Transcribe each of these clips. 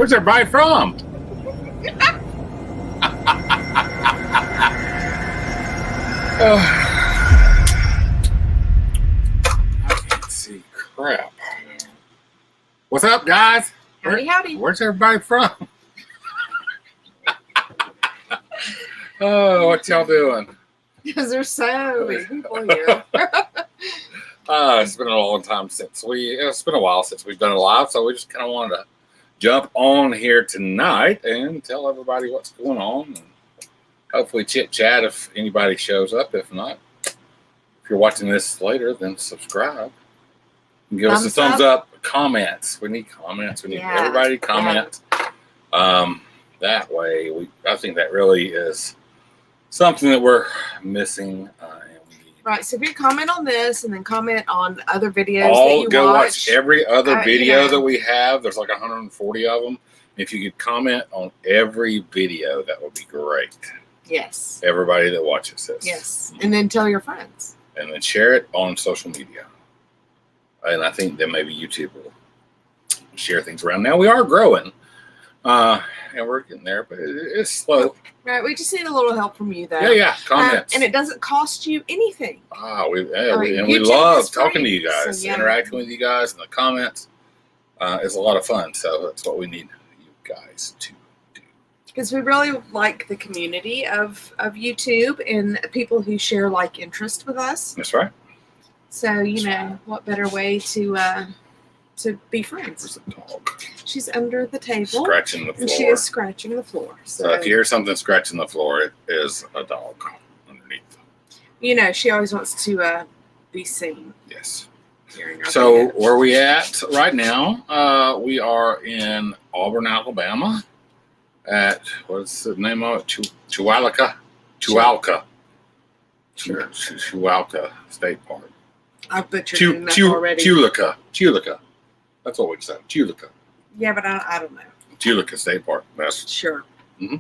Where's everybody from? I can't see crap. What's up, guys? Howdy. Where's everybody from? Oh, what y'all doing? Because there's so many people here. It's been a long time it's been a while since we've done a live, so we just kind of wanted to jump on here tonight and tell everybody what's going on. And hopefully chit chat if anybody shows up. If not, if you're watching this later, then subscribe. And give us a thumbs up. Comments. We need comments. We need everybody to comment. That way, I think that really is something that we're missing. Right. So if you comment on this and then comment on other videos that you watch every other video that we have. There's like 140 of them. If you could comment on every video, that would be great. Yes. Everybody that watches this. Yes. And then tell your friends. And then share it on social media. And I think that maybe YouTube will share things around. Now we are growing. And we're getting there, but it's slow. Right, we just need a little help from you, though. Yeah, comments. And it doesn't cost you anything. We love talking to you guys, interacting with you guys in the comments. It's a lot of fun, so that's what we need you guys to do. Because we really like the community of YouTube and people who share like interest with us. That's right. So, what better way to be friends? There's a dog. She's under the table. Scratching the floor. And she is scratching the floor. So if you hear something scratching the floor, it is a dog underneath. She always wants to be seen. Yes. So where are we at right now? We are in Auburn, Alabama at, what's the name of it? Chihuahua State Park. I butchered enough already. Chihuahua. That's what we say. Chihuahua. Yeah, but I don't know. Chihuahua State Park. That's sure. Mm-hmm.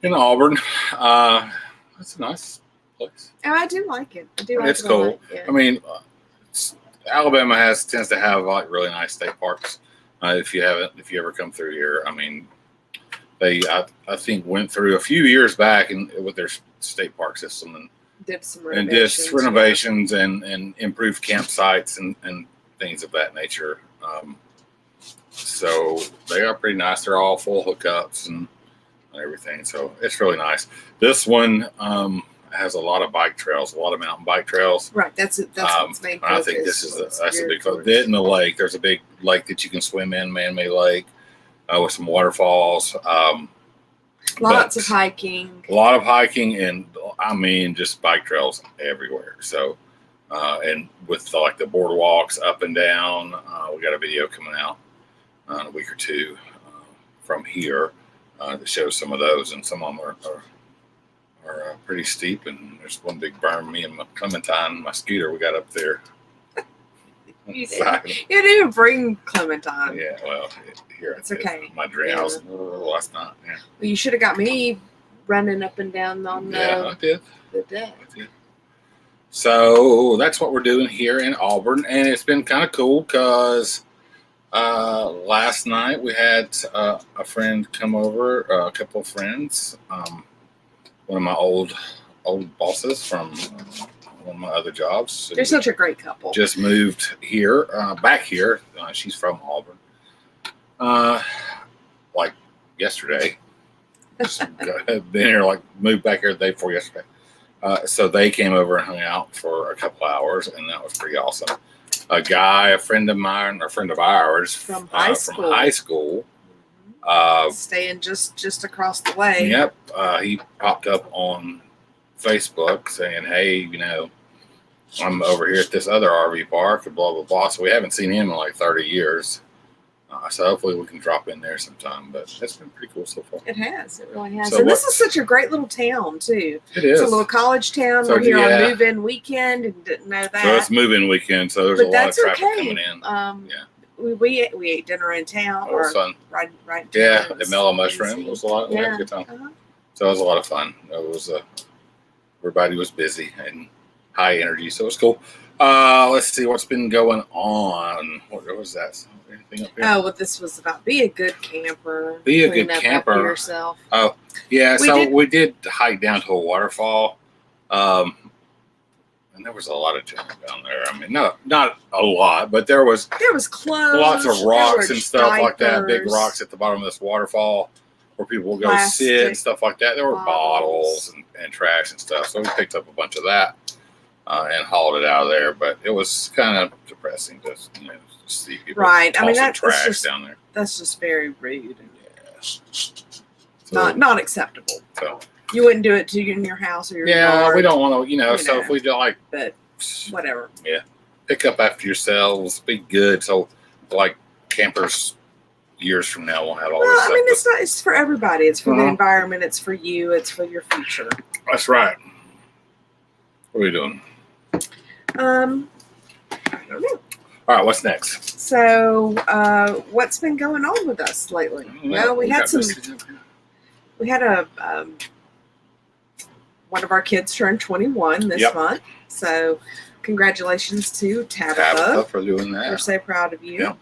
In Auburn. That's a nice place. Oh, I do like it. It's cool. I mean, Alabama tends to have like really nice state parks. If you ever come through here, I mean, I think went through a few years back and with their state park system and did some renovations and improved campsites and things of that nature. So they are pretty nice. They're all full hookups and everything. So it's really nice. This one has a lot of bike trails, a lot of mountain bike trails. Right. That's what's main focus. I think that's a big focus. In the lake, there's a big lake that you can swim in, man-made lake, with some waterfalls. Lots of hiking. A lot of hiking, and I mean, just bike trails everywhere. So, and with the boardwalks up and down, we got a video coming out in a week or two from here that shows some of those, and some of them are pretty steep. And there's one big berm. Me and my Clementine, my scooter, we got up there. You didn't even bring Clementine. Yeah, well, here it's okay. My dream house last night. Yeah. Well, you should have got me running up and down on I did. The deck. I did. So that's what we're doing here in Auburn, and it's been kind of cool because last night we had a friend come over, a couple of friends, one of my old bosses from one of my other jobs. So they're such a great couple. Just moved here, back here. She's from Auburn. Like yesterday. Been here, moved back here the day before yesterday. So they came over and hung out for a couple hours, and that was pretty awesome. A friend of mine, or friend of ours from high school. Staying just across the way. Yep. He popped up on Facebook saying, "Hey, I'm over here at this other RV park," and blah blah blah. So we haven't seen him in 30 years. So hopefully we can drop in there sometime. But it's been pretty cool so far. It has. It really has. And this is such a great little town too. It is. It's a little college town. We're here on move-in weekend and didn't know that. So it's move-in weekend. So there's a lot of traffic coming in. We ate dinner in town. It was fun. Right. Yeah, at Mellow Mushroom. It was a lot. We had a good time. So it was a lot of fun. It was everybody was busy and high energy. So it's cool. Let's see what's been going on. What was that? Anything up here? Oh, well, this was about be a good camper. Be a Clean good up camper. after yourself. Oh, yeah. We did hike down to a waterfall. And there was a lot of junk down there. I mean, not a lot, but there was clothes, lots of rocks and stuff diapers, like that. Big rocks at the bottom of this waterfall where people will go sit and stuff like that. There were bottles and trash and stuff. So we picked up a bunch of that and hauled it out of there. But it was kind of depressing to see people tossing trash down there. That's just very rude. Yeah. So, not acceptable. So. You wouldn't do it in your house or your yard. We don't want to, so if we do but whatever. Yeah. Pick up after yourselves. Be good. So, like, campers years from now won't have all this stuff. I mean, it's for everybody. It's for the environment. It's for you. It's for your future. That's right. What are we doing? I don't know. All right, what's next? So, what's been going on with us lately? Well, we had one of our kids turned 21 this month. So congratulations to Tabitha for doing that. We're so proud of you.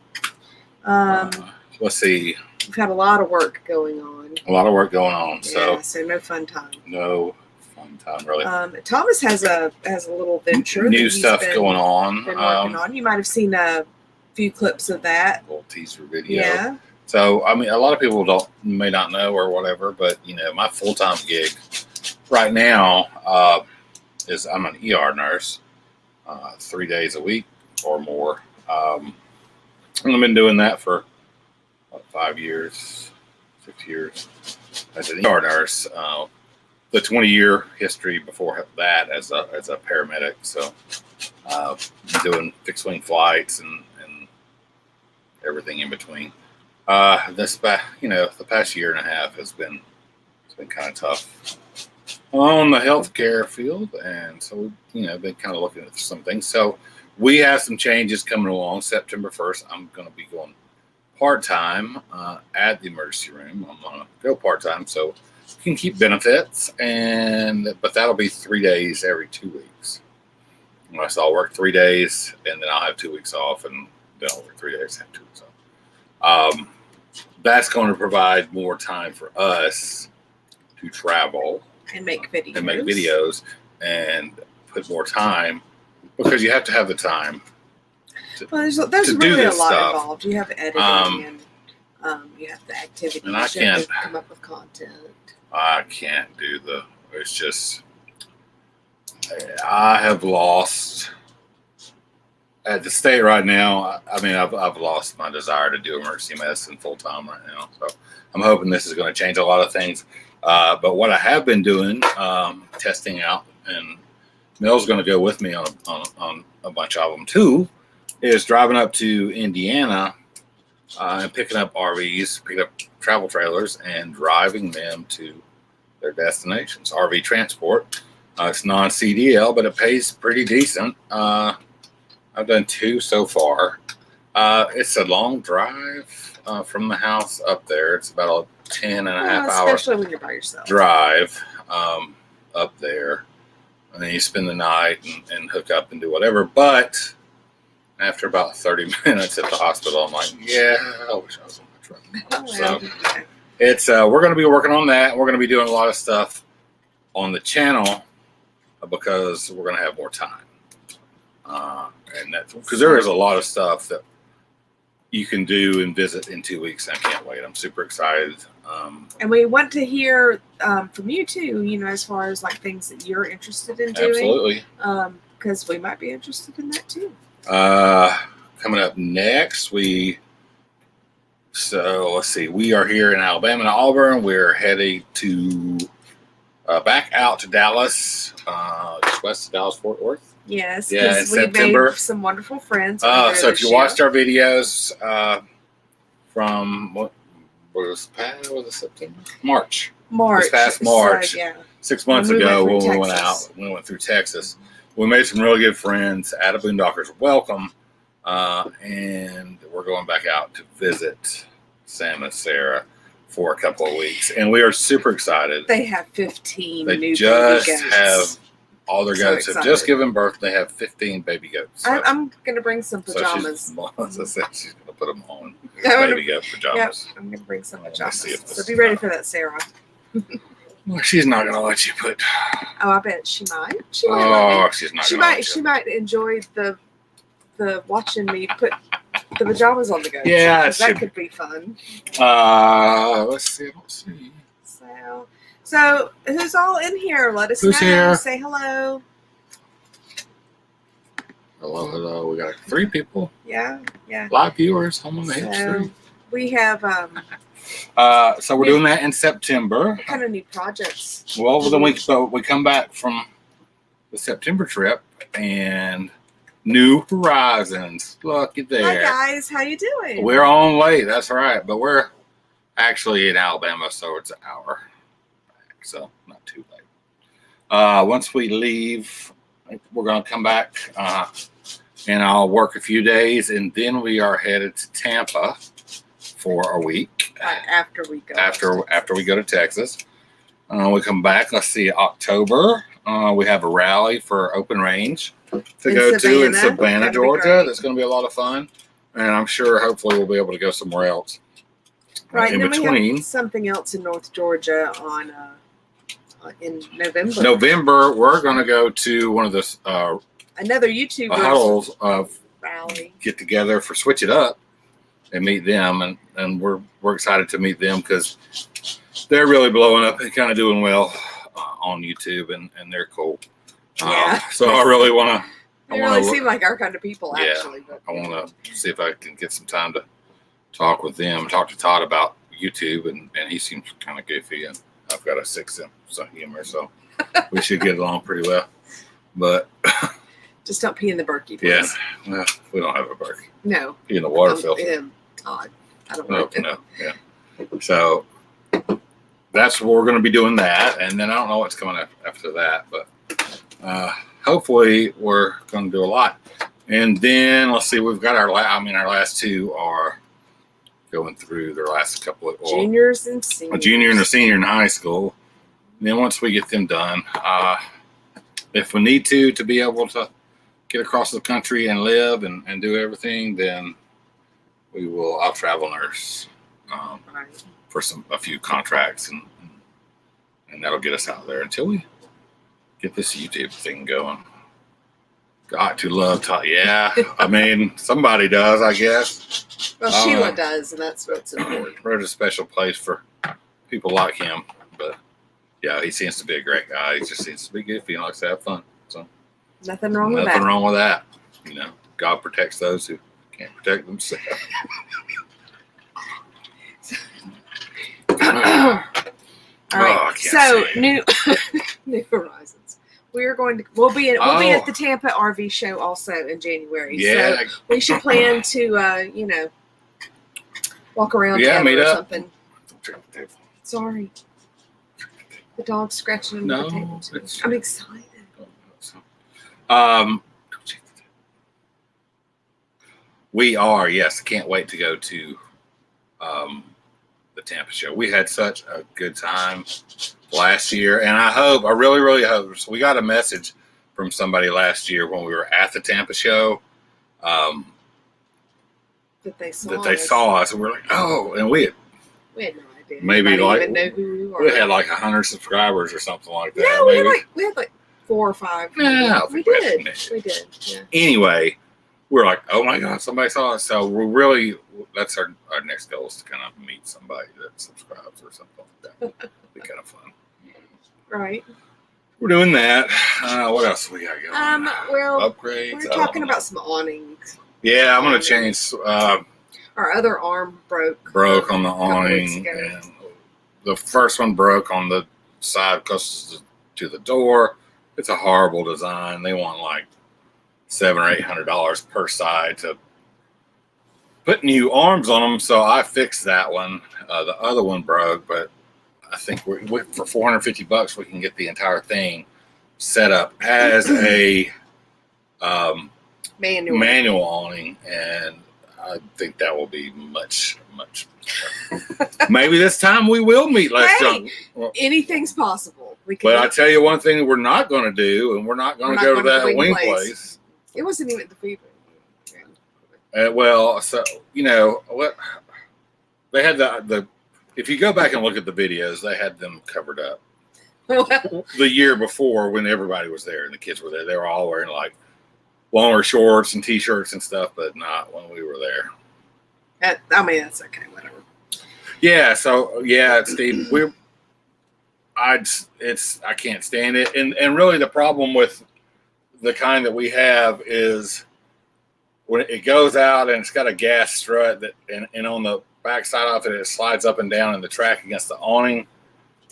Yep. Let's see. We've had a lot of work going on. So no fun time. No fun time, really. Thomas has a little venture. New stuff going on. Been working on. You might have seen a few clips of that. A little teaser video. Yeah. So, I mean, a lot of people may not know or whatever, but, my full-time gig right now is I'm an ER nurse 3 days a week or more. And I've been doing that for 5 years, 6 years as an ER nurse. The 20-year history before that as a paramedic. So, doing fixed-wing flights and everything in between. The past year and a half it's been kind of tough on the healthcare field, and so been kind of looking at some things. So we have some changes coming along. September 1st, I'm going to be going part-time at the emergency room. I'm going to go part-time so you can keep benefits, but that'll be 3 days every 2 weeks. So I'll work 3 days, and then I'll have 2 weeks off, and then I'll work 3 days and have 2 weeks off. That's going to provide more time for us to travel and make videos and put more time, because you have to have the time there's to really do this a lot stuff. Involved. You have editing and you have the activities. And I can't come up with content. I can't do it's just I have lost at the state right now. I mean, I've lost my desire to do emergency medicine full time right now. So I'm hoping this is going to change a lot of things. But what I have been doing, testing out, and Mel's going to go with me on a bunch of them too, is driving up to Indiana and picking up RVs, picking up travel trailers, and driving them to their destinations. RV transport. It's non-CDL, but it pays pretty decent. I've done 2 so far. It's a long drive from the house up there. It's about a 10 and a half hour especially when you're by yourself. drive up there. And then you spend the night and hook up and do whatever. But after about 30 minutes at the hospital, I'm like, yeah, I wish I was on my truck. So it's we're going to be working on that. We're going to be doing a lot of stuff on the channel because we're going to have more time. And that's because there is a lot of stuff that you can do and visit in 2 weeks. I can't wait. I'm super excited. And we want to hear from you too, as far as like things that you're interested in doing. Absolutely. Because we might be interested in that too. Coming up next, let's see. We are here in Alabama and Auburn. We're heading to back out to Dallas, just west of Dallas, Fort Worth. Yes, yeah, in we September. Made some wonderful friends. So if you watched our videos from what was it September? March. This past March. So, yeah. 6 months ago when we went out. We went through Texas. We made some really good friends at a Boondockers Welcome, and we're going back out to visit Sam and Sarah for a couple of weeks, and we are super excited. They have 15 They new just baby goats. have All their So goats have excited. just given birth. They have 15 baby goats. So, I'm gonna bring some so pajamas. as I said, she's going to put them on I'm baby goat pajamas. I'm gonna bring some Let me pajamas. see if this So is be ready enough. for that, Sarah. Well, she's not going to let you put. Oh, I bet she might. She might. Let me. Oh, she's not She going to might. let She you. might enjoy the watching me put the pajamas on the goats. Yeah, because it that should- could be fun. Let's see. Let's see. So who's all in here? Let us Who's know. here? Say hello. Hello, hello. We got 3 people. Yeah. Live viewers. I'm on the Hitch So 3. we have So we're doing that in September. what kind of new projects? Well, then we come back from the September trip and New Horizons. Look at there. Hi guys, how you doing? We're on late. That's right, but we're actually in Alabama, so it's an hour back, so not too late. Once we leave, we're going to come back and I'll work a few days, and then we are headed to Tampa for a week. Like after we go. After we go to Texas, we come back. Let's see, October. We have a rally for open range to In go to in Savannah. Savannah, That'd be Georgia. great. That's going to be a lot of fun, and I'm sure hopefully we'll be able to go somewhere else. Right, in and then we between. have something else in North Georgia on in November. November, we're going to go to one of the Another YouTuber huddles of rally. get together for Switch It Up and meet them, and we're excited to meet them because they're really blowing up and kind of doing well on YouTube, and they're cool. Yeah. So I really want to. They really seem like our kind of people, Yeah, actually. But I want to see if I can get some time to talk with them, talk to Todd about YouTube, and he seems kind of goofy, and I've got a sense of humor, so we should get along pretty well. But just don't pee in the Berkey, yeah, please. well, we don't have a burger. No. Pee in the water filter. Todd. I don't No, know. no, yeah. So that's what we're going to be doing that, and then I don't know what's coming after that, but hopefully we're going to do a lot. And then let's see, we've got our last 2 are going through their last couple of Juniors and seniors. a junior and a senior in high school. And then once we get them done, if we need to be able to get across the country and live and do everything, then we will. I'll travel nurse Right. for a few contracts, and that'll get us out there until we get this YouTube thing going. Got to love Todd. Yeah, I mean, somebody does, I guess. Well, Sheila does, and that's what's important. We're at a special place for people like him, but yeah, he seems to be a great guy. He just seems to be goofy and likes to have fun. So Nothing wrong with nothing that. wrong with that. You know, God protects those who can't protect themselves. All right. I can't So see. New Horizons. We'll be at the Tampa RV show also in January. Yeah, So we should plan to walk around Yeah, together meet or up. something. Sorry. The dog's scratching under the table too. it's- I'm excited. We are, yes. Can't wait to go to the Tampa show. We had such a good time last year, and I really, really hope. So we got a message from somebody last year when we were at the Tampa show That they saw us, and we're like, oh, and we had no idea. Maybe Nobody like- even know who we were. we had like 100 subscribers or something like that. No, maybe. we had like 4 or 5. Yeah, I we think we had did. many. We did. Yeah. Anyway, we're like, oh my God, somebody saw us. So we're really, that's our next goal is to kind of meet somebody that subscribes or something like that. It'd be kind of fun. Right. We're doing that. What else we got going? Well, Upgrades. we're talking about some awnings. Yeah, I'm gonna change. Our other arm Broke on the couple weeks awning, ago. and the first one broke on the side closest to the door. It's a horrible design. They want like $700 or $800 per side to put new arms on them. So I fixed that one. The other one broke, but I think for $450 we can get the entire thing set up as a manual awning, and I think that will be much better. Maybe this time we will meet less Hey, junk. anything's possible. We But I could. tell you one thing that we're not going to do, and we're not going to go to that wing place. It wasn't even the food. Well, so what they had the if you go back and look at the videos, they had them covered up. The year before, when everybody was there and the kids were there, they were all wearing like longer shorts and t-shirts and stuff, but not when we were there. I mean, that's okay, whatever. Yeah. So yeah, Steve, I can't stand it, and really the problem with the kind that we have is when it goes out and it's got a gas strut that, and on the back side of it slides up and down in the track against the awning,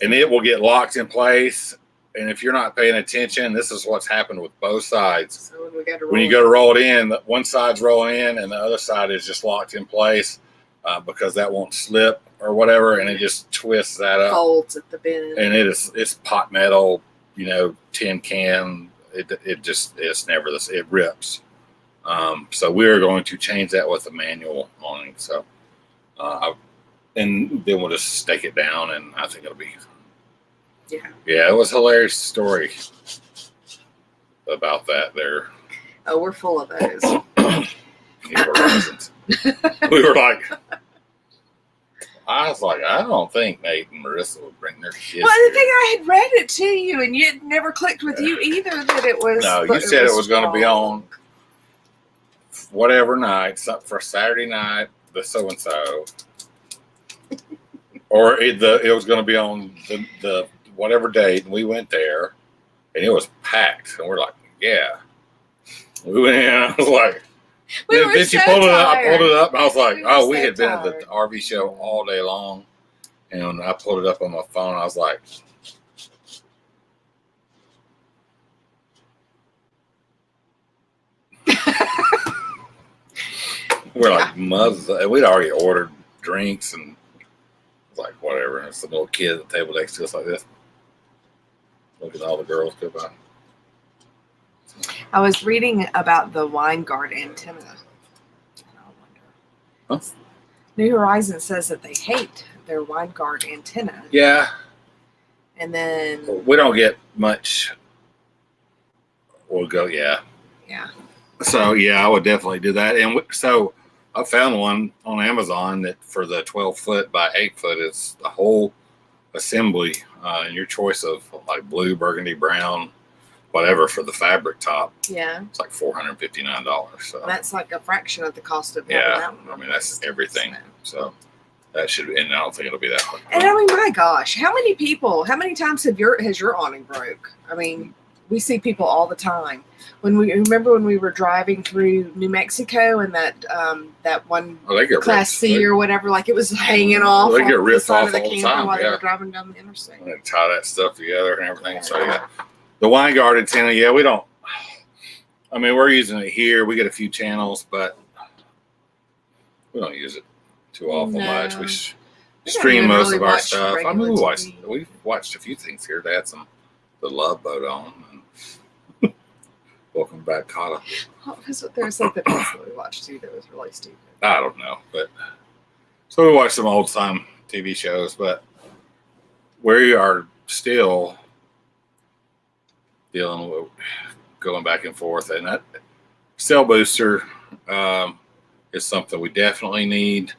and it will get locked in place. And if you're not paying attention, this is what's happened with both sides. So when you go to roll it in, one side's rolling in and the other side is just locked in place because that won't slip or whatever, and it just twists that up. Folds at the bend. And it's pot metal, tin can. It's never this. It rips. So we're going to change that with a manual awning. So, and then we'll just stake it down, and I think it'll be. Yeah, it was a hilarious story about that there. Oh, we're full of those. We were like, I was like, I don't think Nate and Marissa would bring their kids. Well, the thing I had read it to you, and it never clicked with you either that it was. No, you said it was going to be on whatever night, for Saturday night, the so and so, or it was going to be on the whatever date, and we went there, and it was packed, and we're like, yeah. We went in, and I was like, then she pulled it up. I pulled it up, and I was like, we had been at the RV show all day long, and when I pulled it up on my phone, I was like, we're like, we'd already ordered drinks, and it was like, whatever. And some little kid at the table next to us like this. Look at all the girls go by. I was reading about the Winegard antenna. Huh? New Horizons says that they hate their Winegard antenna. Yeah. And then we don't get much. We'll go, yeah. Yeah. So, yeah, I would definitely do that. And so I found one on Amazon that for the 12 foot by 8 foot is the whole assembly, and your choice of like blue, burgundy, brown, whatever for the fabric top. Yeah. It's like $459. So that's like a fraction of the cost of that one. I mean, that's everything. So that should be, and I don't think it'll be that hard. And I mean, my gosh, how many times has your awning broke? I mean, we see people all the time. When we were driving through New Mexico and that one Class C or whatever, like it was hanging off. They get ripped off of the all the camper time. while they were driving down the interstate. And they tie that stuff together and everything. So yeah, the Winegard antenna. We don't. I mean, we're using it here. We get a few channels, but we don't use it too awful much. We stream most of our stuff. I mean, we watched a few things here. They had the Love Boat on. Welcome back, Kata. There's something else that we watched too that was really stupid. I don't know, but so we watched some old time TV shows, but we are still dealing with going back and forth, and that cell booster is something we definitely need.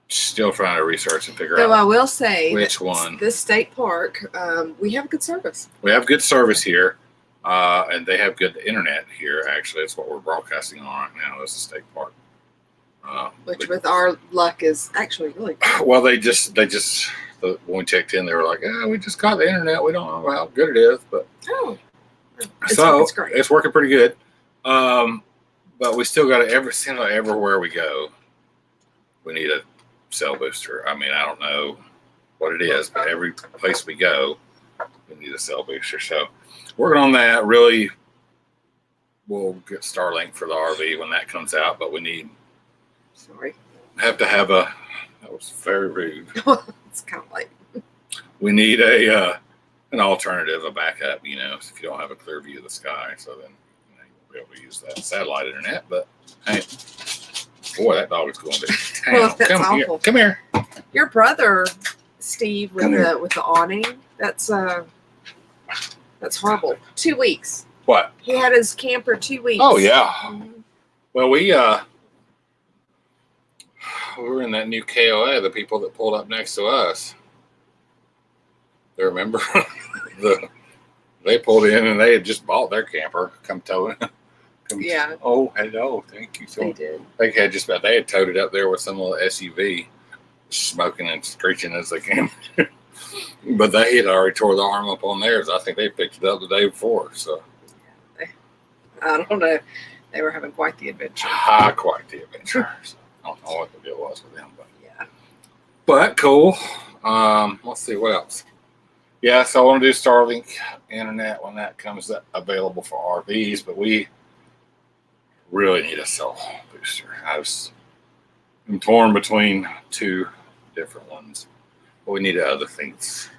Still trying to research and figure out. So I will say which one. This state park, we have good service. We have good service here. And they have good internet here. Actually, it's what we're broadcasting on right now. Is the state park, which with our luck is actually really good. Well, they just when we checked in, they were like, "Yeah, we just got the internet. We don't know how good it is, but it's great. It's working pretty good." But we still got everywhere we go, we need a cell booster. I mean, I don't know what it is, but every place we go, we need a cell booster. So. Working on that, really, we'll get Starlink for the RV when that comes out, but we need. Sorry. Have to have that was very rude. It's kind of like. We need an alternative, a backup, if you don't have a clear view of the sky, so then you'll be able to use that satellite internet. But hey, boy, that dog is going to town. Well, that's awful. Come here. Your brother Steve Come here. with the awning. That's horrible. 2 weeks. What? He had his camper 2 weeks. Oh yeah. Mhm. Well, we were in that new KOA. The people that pulled up next to us. They remember they pulled in and they had just bought their camper. Come towing. Yeah. Oh, hello. Thank you. They did. They had they had towed it up there with some little SUV, smoking and screeching as they came. But they had already tore the arm up on theirs. I think they picked it up the day before. So I don't know. They were having quite the adventure. quite the adventure. So, I don't know what the deal was with them, but Yeah. But cool. Let's see what else. Yeah, so I want to do Starlink internet when that comes available for RVs, but we really need a cell booster. I'm torn between 2 different ones, but we need other things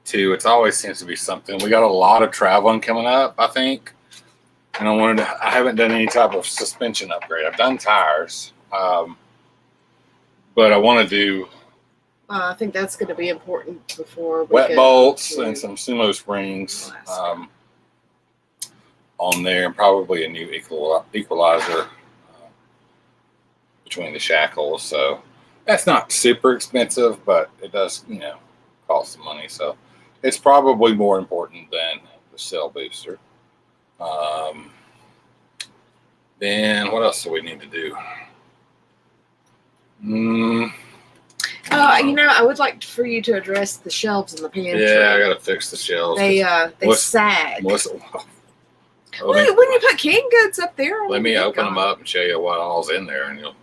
too. It always seems to be something. We got a lot of traveling coming up, I think, and I haven't done any type of suspension upgrade. I've done tires, but I want to do I think that's going to be important before we wet go bolts to and some sumo springs Alaska. on there, and probably a new equalizer between the shackles. So that's not super expensive, but it does, cost some money. So it's probably more important than the cell booster. Then what else do we need to do? I would like for you to address the shelves in the pantry. Yeah, I gotta fix the shelves. They sag. When you put canned goods up there, let me open them up and show you what all's in there, and you'll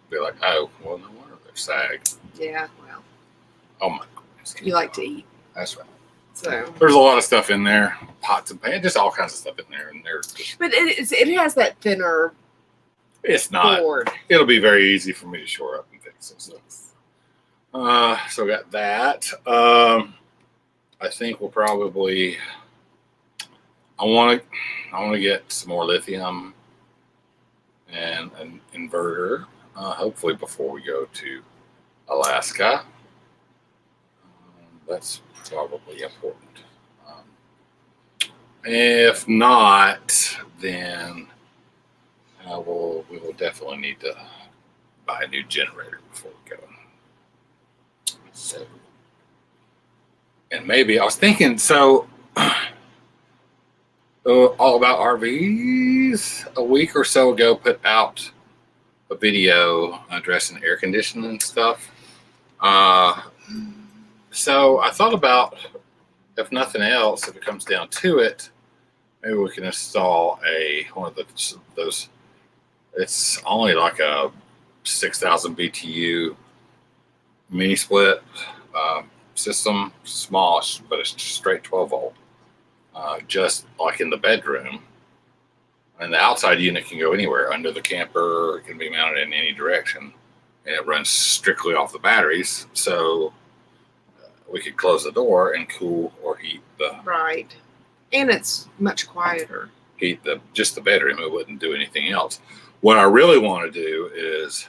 be like, "Oh, well, no wonder they're sag." Yeah, well. Oh my goodness! You like to eat. That's right. So there's a lot of stuff in there, pots and pans, just all kinds of stuff in there, and But it has that thinner. It's not. Board. It'll be very easy for me to shore up and fix it. So. So we got that. I think we'll probably. I want to get some more lithium and an inverter. Hopefully before we go to Alaska. That's probably important. If not, then we will definitely need to buy a new generator before we go. So, and maybe I was thinking, All About RVs a week or so ago put out a video addressing air conditioning and stuff. So I thought about, if nothing else, if it comes down to it, maybe we can install one of those. It's only like a 6,000 BTU mini split system, smallish, but it's straight 12 volt. Just like in the bedroom, and the outside unit can go anywhere under the camper. It can be mounted in any direction, and it runs strictly off the batteries. So we could close the door and cool or heat the right, and it's much quieter. Heat just the bedroom. It wouldn't do anything else. What I really want to do is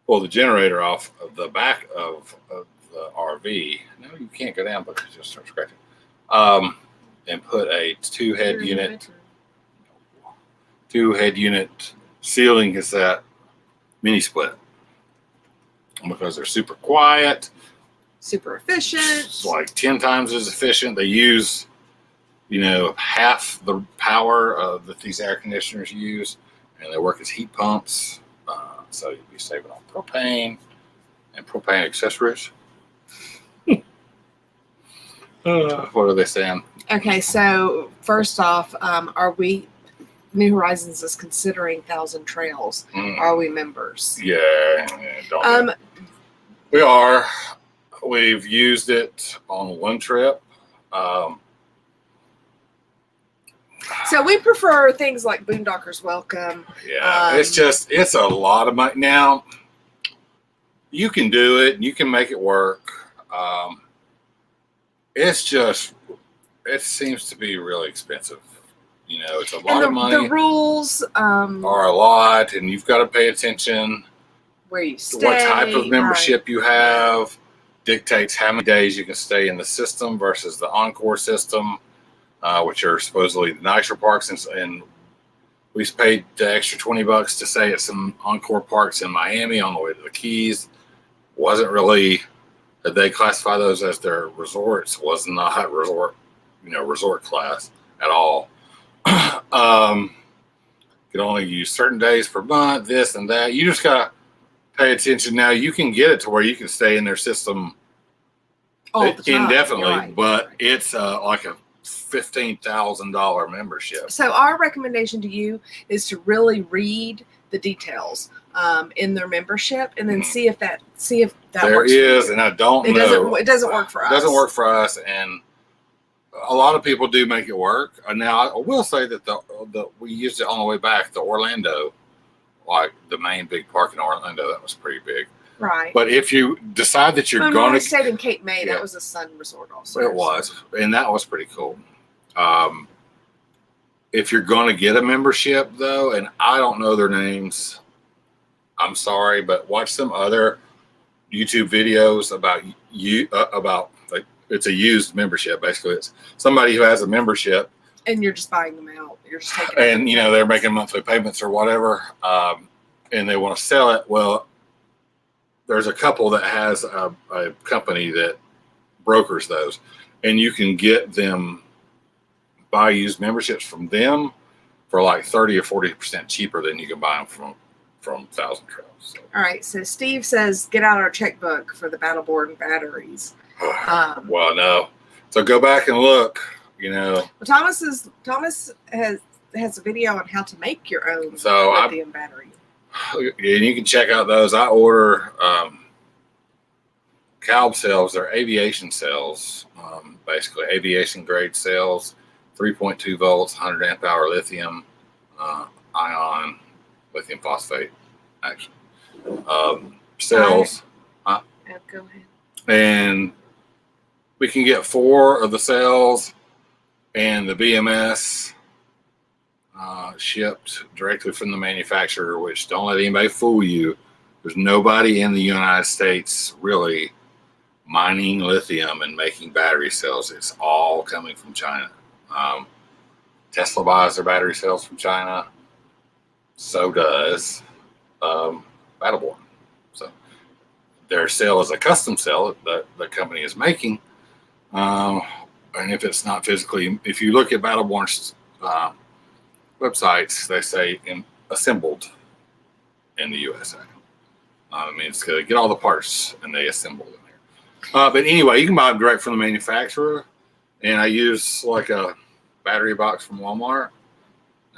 pull the generator off of the back of the RV. No, you can't go down because you'll start scratching. And put a two head unit ceiling cassette mini split, because they're super quiet, super efficient. It's like 10 times as efficient. They use, half the power that these air conditioners use, and they work as heat pumps. So you'll be saving on propane and propane accessories. What are they saying? Okay, so first off, New Horizons is considering Thousand Trails. Are we members? Yeah, we are. We've used it on one trip. So we prefer things like Boondockers Welcome. Yeah, it's a lot of money. Now, you can do it. You can make it work. It seems to be really expensive. It's a lot of money. The rules are a lot, and you've got to pay attention where you stay, what type of membership you have. dictates how many days you can stay in the system versus the Encore system, which are supposedly the nicer parks. And we paid the extra $20 to stay at some Encore parks in Miami on the way to the Keys. Wasn't really, they classify those as their resorts. Was not resort class at all. Could only use certain days per month, this and that. You just gotta pay attention. Now you can get it to where you can stay in their system indefinitely, right, but it's like a $15,000 membership. So our recommendation to you is to really read the details in their membership, and then see if that there works is, for you. And I don't know. It doesn't work for us. It doesn't work for us, and a lot of people do make it work. Now I will say that the we used it on the way back to Orlando, like the main big park in Orlando. That was pretty big. Right. But if you decide that you're going to stay in Cape May, that was a sun resort also. It was, and that was pretty cool. If you're going to get a membership though, and I don't know their names, I'm sorry, but watch some other YouTube videos about like, it's a used membership. Basically, it's somebody who has a membership, and you're just buying them out. You're just taking and they're making monthly payments or whatever, and they want to sell it. Well, there's a couple that has a company that brokers those, and you can get them, buy used memberships from them for like 30 or 40% cheaper than you can buy them from Thousand Trails. So. All right. So Steve says, get out our checkbook for the Battleboard batteries. Well, no. So go back and look. Well, Thomas has a video on how to make your own lithium battery. And you can check out those. I order CALB cells. They're aviation cells, basically aviation grade cells, 3.2 volts, 100 amp hour lithium ion, lithium phosphate, actually. Cells. Go ahead. And we can get 4 of the cells and the BMS shipped directly from the manufacturer, which don't let anybody fool you. There's nobody in the United States really mining lithium and making battery cells. It's all coming from China. Tesla buys their battery cells from China. So does Battleborn. So their cell is a custom cell that the company is making. And if it's not physically, if you look at Battleborn's websites, they say assembled in the USA. It's to get all the parts and they assemble them here. But anyway, you can buy them direct from the manufacturer. And I use like a battery box from Walmart,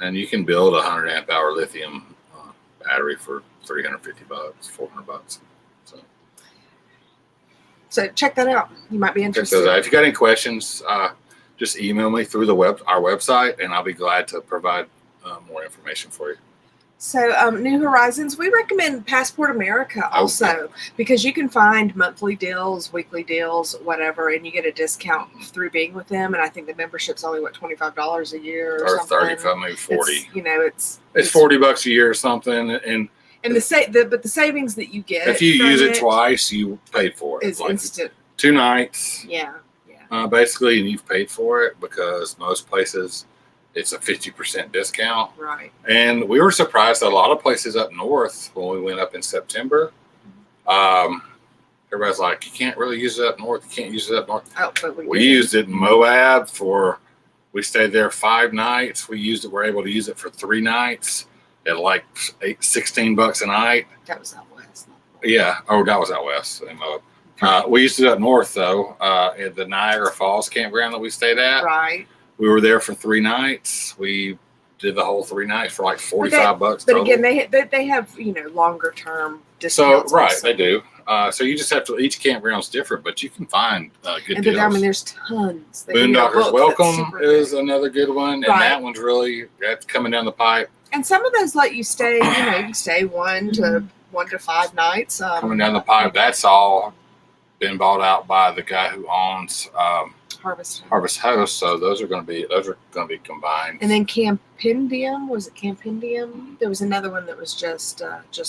and you can build a 100 amp hour lithium battery for $350, $400. So check that out. You might be interested. If you got any questions, just email me through our website, and I'll be glad to provide more information for you. So New Horizons, we recommend Passport America also, because you can find monthly deals, weekly deals, whatever, and you get a discount through being with them. And I think the membership's only $25 a year or something. 35, maybe 40. It's $40 a year or something, and the savings that you get if you use it twice, you paid for it. It's like instant. 2 nights. Yeah. Basically, and you've paid for it, because most places it's a 50% discount. Right. And we were surprised that a lot of places up north, when we went up in September, everybody's like, you can't really use it up north. You can't use it up north. Oh, but we used it in Moab we stayed there 5 nights. We were able to use it for 3 nights at like $16 a night. That was out west. Yeah. Oh, that was out west in Moab. We used it up north though, at the Niagara Falls campground that we stayed at. Right. We were there for 3 nights. We did the whole 3 nights for like $45. But total. Again, they have longer term discounts. So right, they do. So you just have to. Each campground's different, but you can find good deals. There's tons. Boondockers Welcome is another good one, and that one's that's coming down the pipe. And some of those let you stay. You can stay 1 to 5 nights. Coming down the pipe. That's all been bought out by the guy who owns Harvest Host. So those are going to be combined. And then Campendium, was it Campendium? There was another one that was just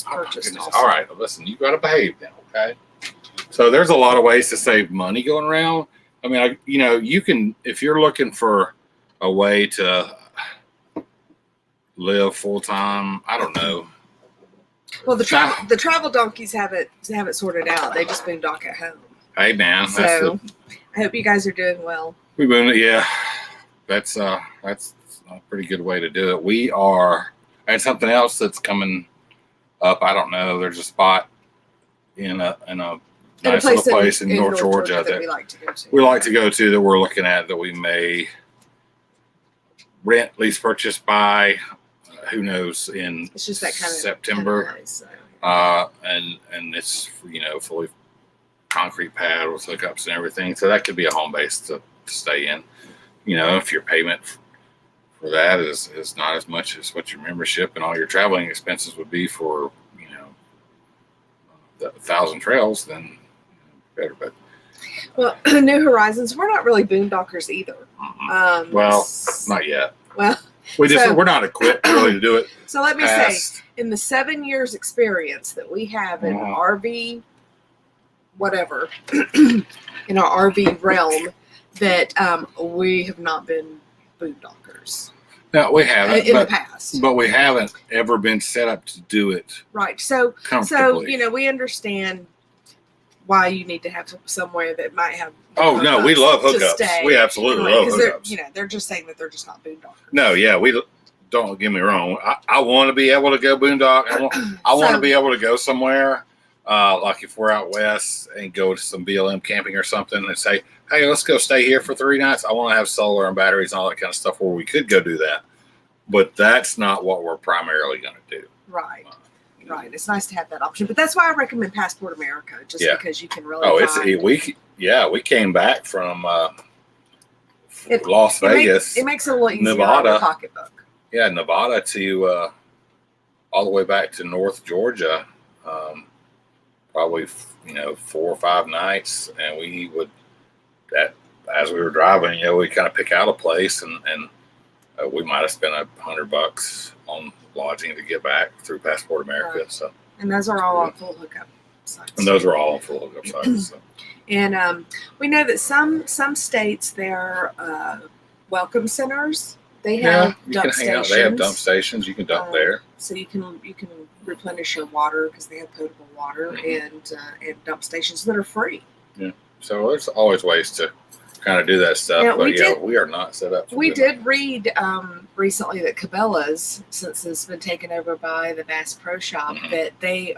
purchased. All right, listen, you got to behave now, okay? So there's a lot of ways to save money going around. I mean, you can, if you're looking for a way to live full time. I don't know. Well, the travel donkeys have it sorted out. They just boondock at home. Hey man, so I hope you guys are doing well. We boon it, yeah. That's a pretty good way to do it. We are, and something else that's coming up. I don't know. There's a spot in a nice little place in North Georgia that we like to go to. We like to go to that we're looking at that we may rent, lease, purchase, buy. Who knows? In it's just that kind of September, kind of nice, so. And it's fully concrete pad with hookups and everything. So that could be a home base to stay in. If your payment for that is not as much as what your membership and all your traveling expenses would be for the 1,000 trails, then better. But well, New Horizons, we're not really boondockers either. Well, not yet. Well. We're not equipped really to do it. So let me say, in the 7 years experience that we have in RV, whatever, in our RV realm, that we have not been boondockers. No, we haven't in the past, but we haven't ever been set up to do it. Right. So we understand why you need to have somewhere that might have. Oh no, we love hookups. We absolutely love hookups. They're just saying that they're just not boondockers. No, yeah, we don't get me wrong. I want to be able to go boondock. I want to be able to go somewhere, like if we're out west and go to some BLM camping or something, and say, hey, let's go stay here for 3 nights. I want to have solar and batteries and all that kind of stuff where we could go do that. But that's not what we're primarily going to do. Right. Right. It's nice to have that option, but that's why I recommend Passport America, just because you can really. We came back from Las Vegas. It makes it a little easier on your pocketbook. Yeah, Nevada to all the way back to North Georgia, probably 4 or 5 nights, and we would as we were driving, we kind of pick out a place, and we might have spent $100 on lodging to get back through Passport America. Right. So, and those are all on full hookup sites. And those are all on full hookup sites. So. And we know that some states, their welcome centers, they have dump stations. They have dump stations. You can dump there, so you can replenish your water because they have potable water, and dump stations that are free. Yeah. So there's always ways to kind of do that stuff, we are not set up. We did read recently that Cabela's, since it's been taken over by the Bass Pro Shop, that they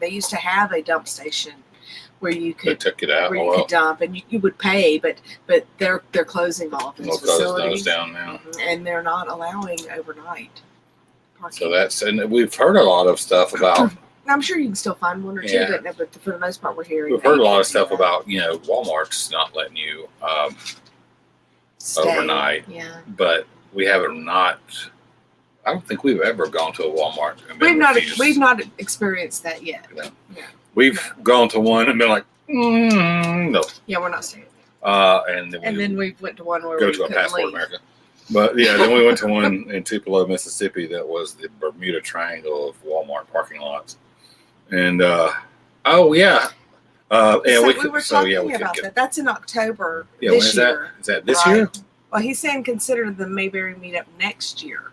they used to have a dump station where you could took it out, where you could dump, and you would pay, but they're closing all of those facilities down now, and they're not allowing overnight parking. So and we've heard a lot of stuff about. I'm sure you can still find one or two, but for the most part, we're hearing. We've heard a lot of stuff about Walmart's not letting you overnight. Yeah. But we haven't not. I don't think we've ever gone to a Walmart. And we've not experienced that yet. Yeah. We've gone to one and been like, no. Yeah, we're not staying there. And then we went to one where go to a Passport America. But then we went to one in Tupelo, Mississippi, that was the Bermuda Triangle of Walmart parking lots. And we were talking about that. That's in October this year. Is that this year? Well, he's saying consider the Mayberry meetup next year.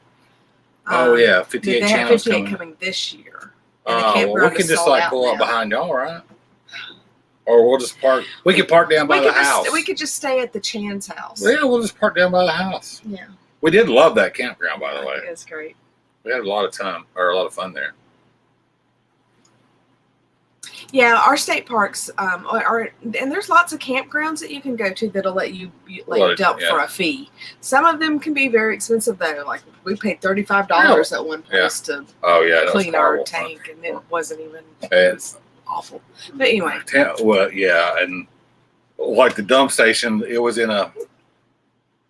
58 they have 58 coming this year. We can just pull up behind y'all, right? Or we'll just park. We could park down by the house. We could just stay at the Chan's house. Yeah, we'll just park down by the house. Yeah. We did love that campground, by the way. It's great. We had a lot of fun there. Yeah, our state parks and there's lots of campgrounds that you can go to that'll let you dump for a fee. Some of them can be very expensive though. Like we paid $35 at one place to clean our tank, and it wasn't even. It was awful. But anyway. And like the dump station, it was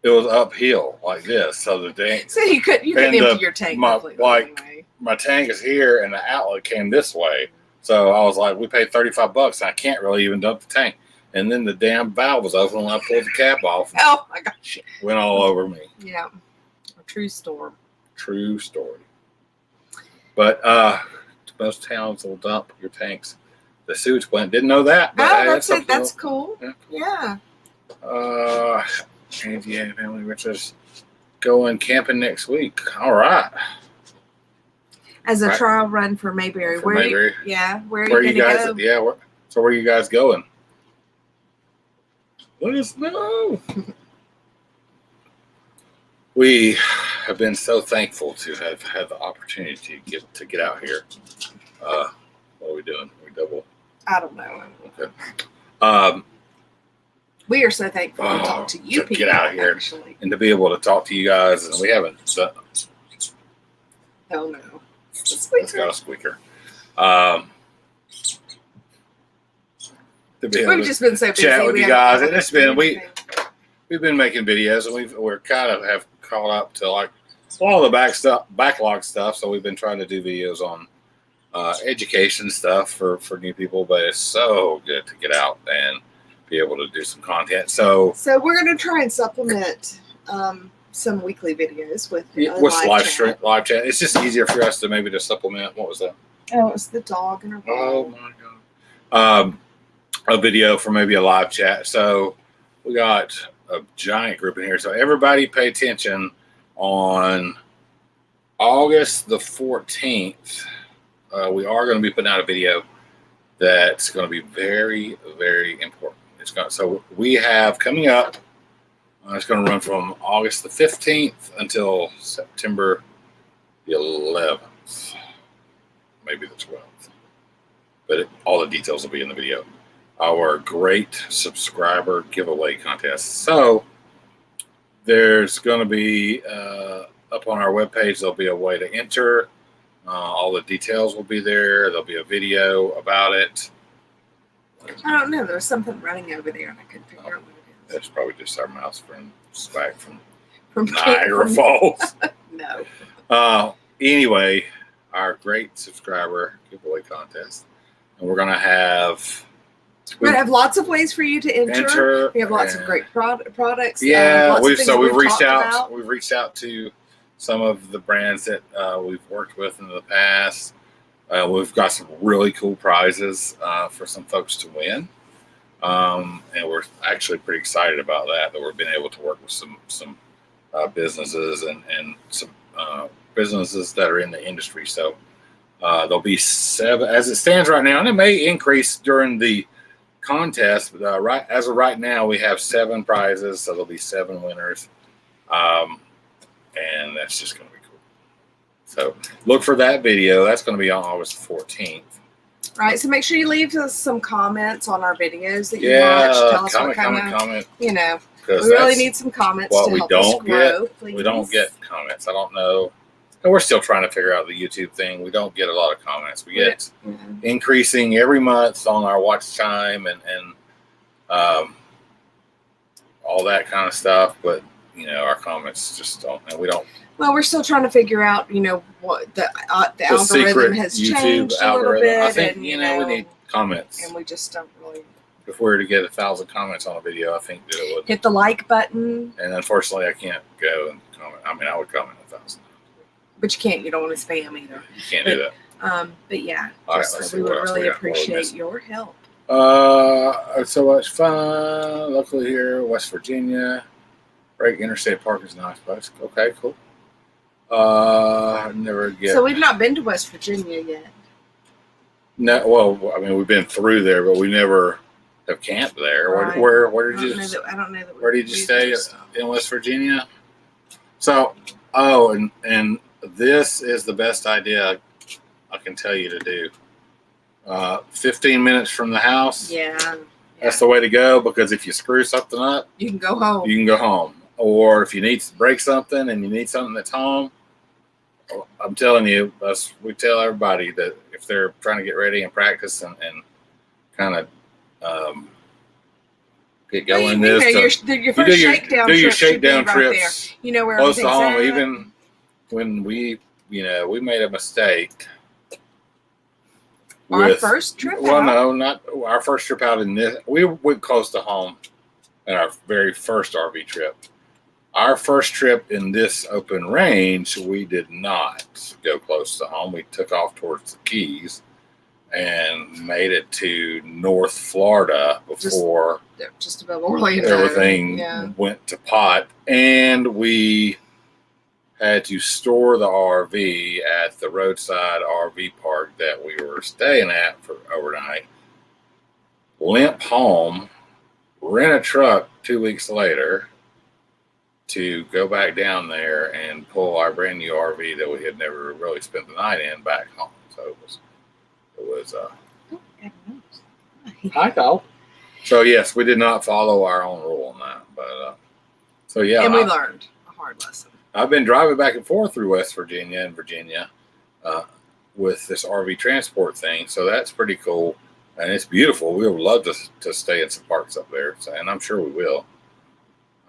uphill like this, so the tank. So you could empty your tank completely. My tank is here, and the outlet came this way. So I was like, we paid $35, and I can't really even dump the tank. And then the damn valve was open when I pulled the cap off. Oh my gosh! Went all over me. Yeah, a true story. True story. But most towns will dump your tanks the sewage plant. Didn't know that. But Oh, hey, that's it. something That's else. cool. Yeah. Yeah. Angie and family Richards going camping next week. All right. As a Right. trial run for Mayberry. For Mayberry. Where are Where you you going guys? to go? Yeah. Where are you guys going? Let us know. We have been so thankful to have had the opportunity to get out here. What are we doing? We double. I don't know. Okay. We are so thankful to talk to you To people. get out here. Actually. And to be able to talk to you guys, and we haven't. Oh no. It's got a squeaker. To be able We've to just been so busy. chat with we you haven't guys, and it's been anything. we've been making videos, and we're kind of have caught up to like all the backlog stuff. So we've been trying to do videos on education stuff for new people, but it's so good to get out and be able to do some content. So we're going to try and supplement some weekly videos with live chat. It's just easier for us to maybe just supplement. What was that? Oh, it was the dog in her bowl. Oh my god. A video for maybe a live chat. So we got a giant group in here. So everybody pay attention on August the 14th. We are going to be putting out a video that's going to be very, very important. So we have coming up, it's going to run from August the 15th until September the 11th, maybe the 12th. But all the details will be in the video. Our great subscriber giveaway contest. So there's going to be up on our webpage, there'll be a way to enter. All the details will be there. There'll be a video about it. I don't know. There was something running over there, and I couldn't figure out what it is. That's probably just our mouse friend back from From Niagara Falls. No. Anyway, our great subscriber giveaway contest, and we're gonna have lots of ways for you to enter. We have lots of great products. Yeah, we've reached out. About. We've reached out to some of the brands that we've worked with in the past. We've got some really cool prizes for some folks to win, and we're actually pretty excited about that. That we've been able to work with some businesses and some businesses that are in the industry. So there'll be 7 as it stands right now, and it may increase during the contest. But right as of right now, we have 7 prizes, so there'll be 7 winners, and that's just going to be cool. So look for that video. That's going to be on August 14th. Right. So make sure you leave us some comments on our videos that you watch. Tell us what comment. You know, we really need some comments to help us grow. We don't get comments. I don't know. And we're still trying to figure out the YouTube thing. We don't get a lot of comments. We get increasing every month on our watch time and all that kind of stuff. But, you know, our comments just don't. And we don't. Well, we're still trying to figure out, you know, what the algorithm has changed a little bit. I think, and, you know, we need comments. And we just don't really. If we were to get 1,000 comments on a video, I think that it would. Hit the like button. And unfortunately, I can't go and comment. I mean, I would comment 1,000. But you can't. You don't want to spam either. You can't do that. But yeah, All right, let's see we would what else really we got. appreciate your help. So much fun. Locally here, West Virginia. Right, Interstate Park is a nice place. Okay, cool. Never get. So we've not been to West Virginia yet. No, well, I mean, we've been through there, but we never have camped there. Right. Where did you? I don't know that. Where did you stay in West Virginia? So, and this is the best idea I can tell you to do. 15 minutes from the house. Yeah. That's the way to go, because if you screw something up, you can go home. You can go home. Or if you need to break something and you need something that's home, I'm telling you, we tell everybody that if they're trying to get ready and practice and kind of get going, your first shakedown do your trip shakedown right trips. There. You know where close to home. at. Even when we made a mistake. Our first trip. Well, no, not our first trip out in this. We went close to home in our very first RV trip. Our first trip in this open range, we did not go close to home. We took off towards the Keys, and made it to North Florida before just above Orlando. Everything went to pot, and we had to store the RV at the roadside RV park that we were staying at for overnight. Limp home, rent a truck 2 weeks later to go back down there and pull our brand new RV that we had never really spent the night in back home. So it was hi, Cole. So yes, we did not follow our own rule on that, but so yeah, and we learned a hard lesson. I've been driving back and forth through West Virginia and Virginia with this RV transport thing, so that's pretty cool, and it's beautiful. We would love to stay in some parks up there, and I'm sure we will.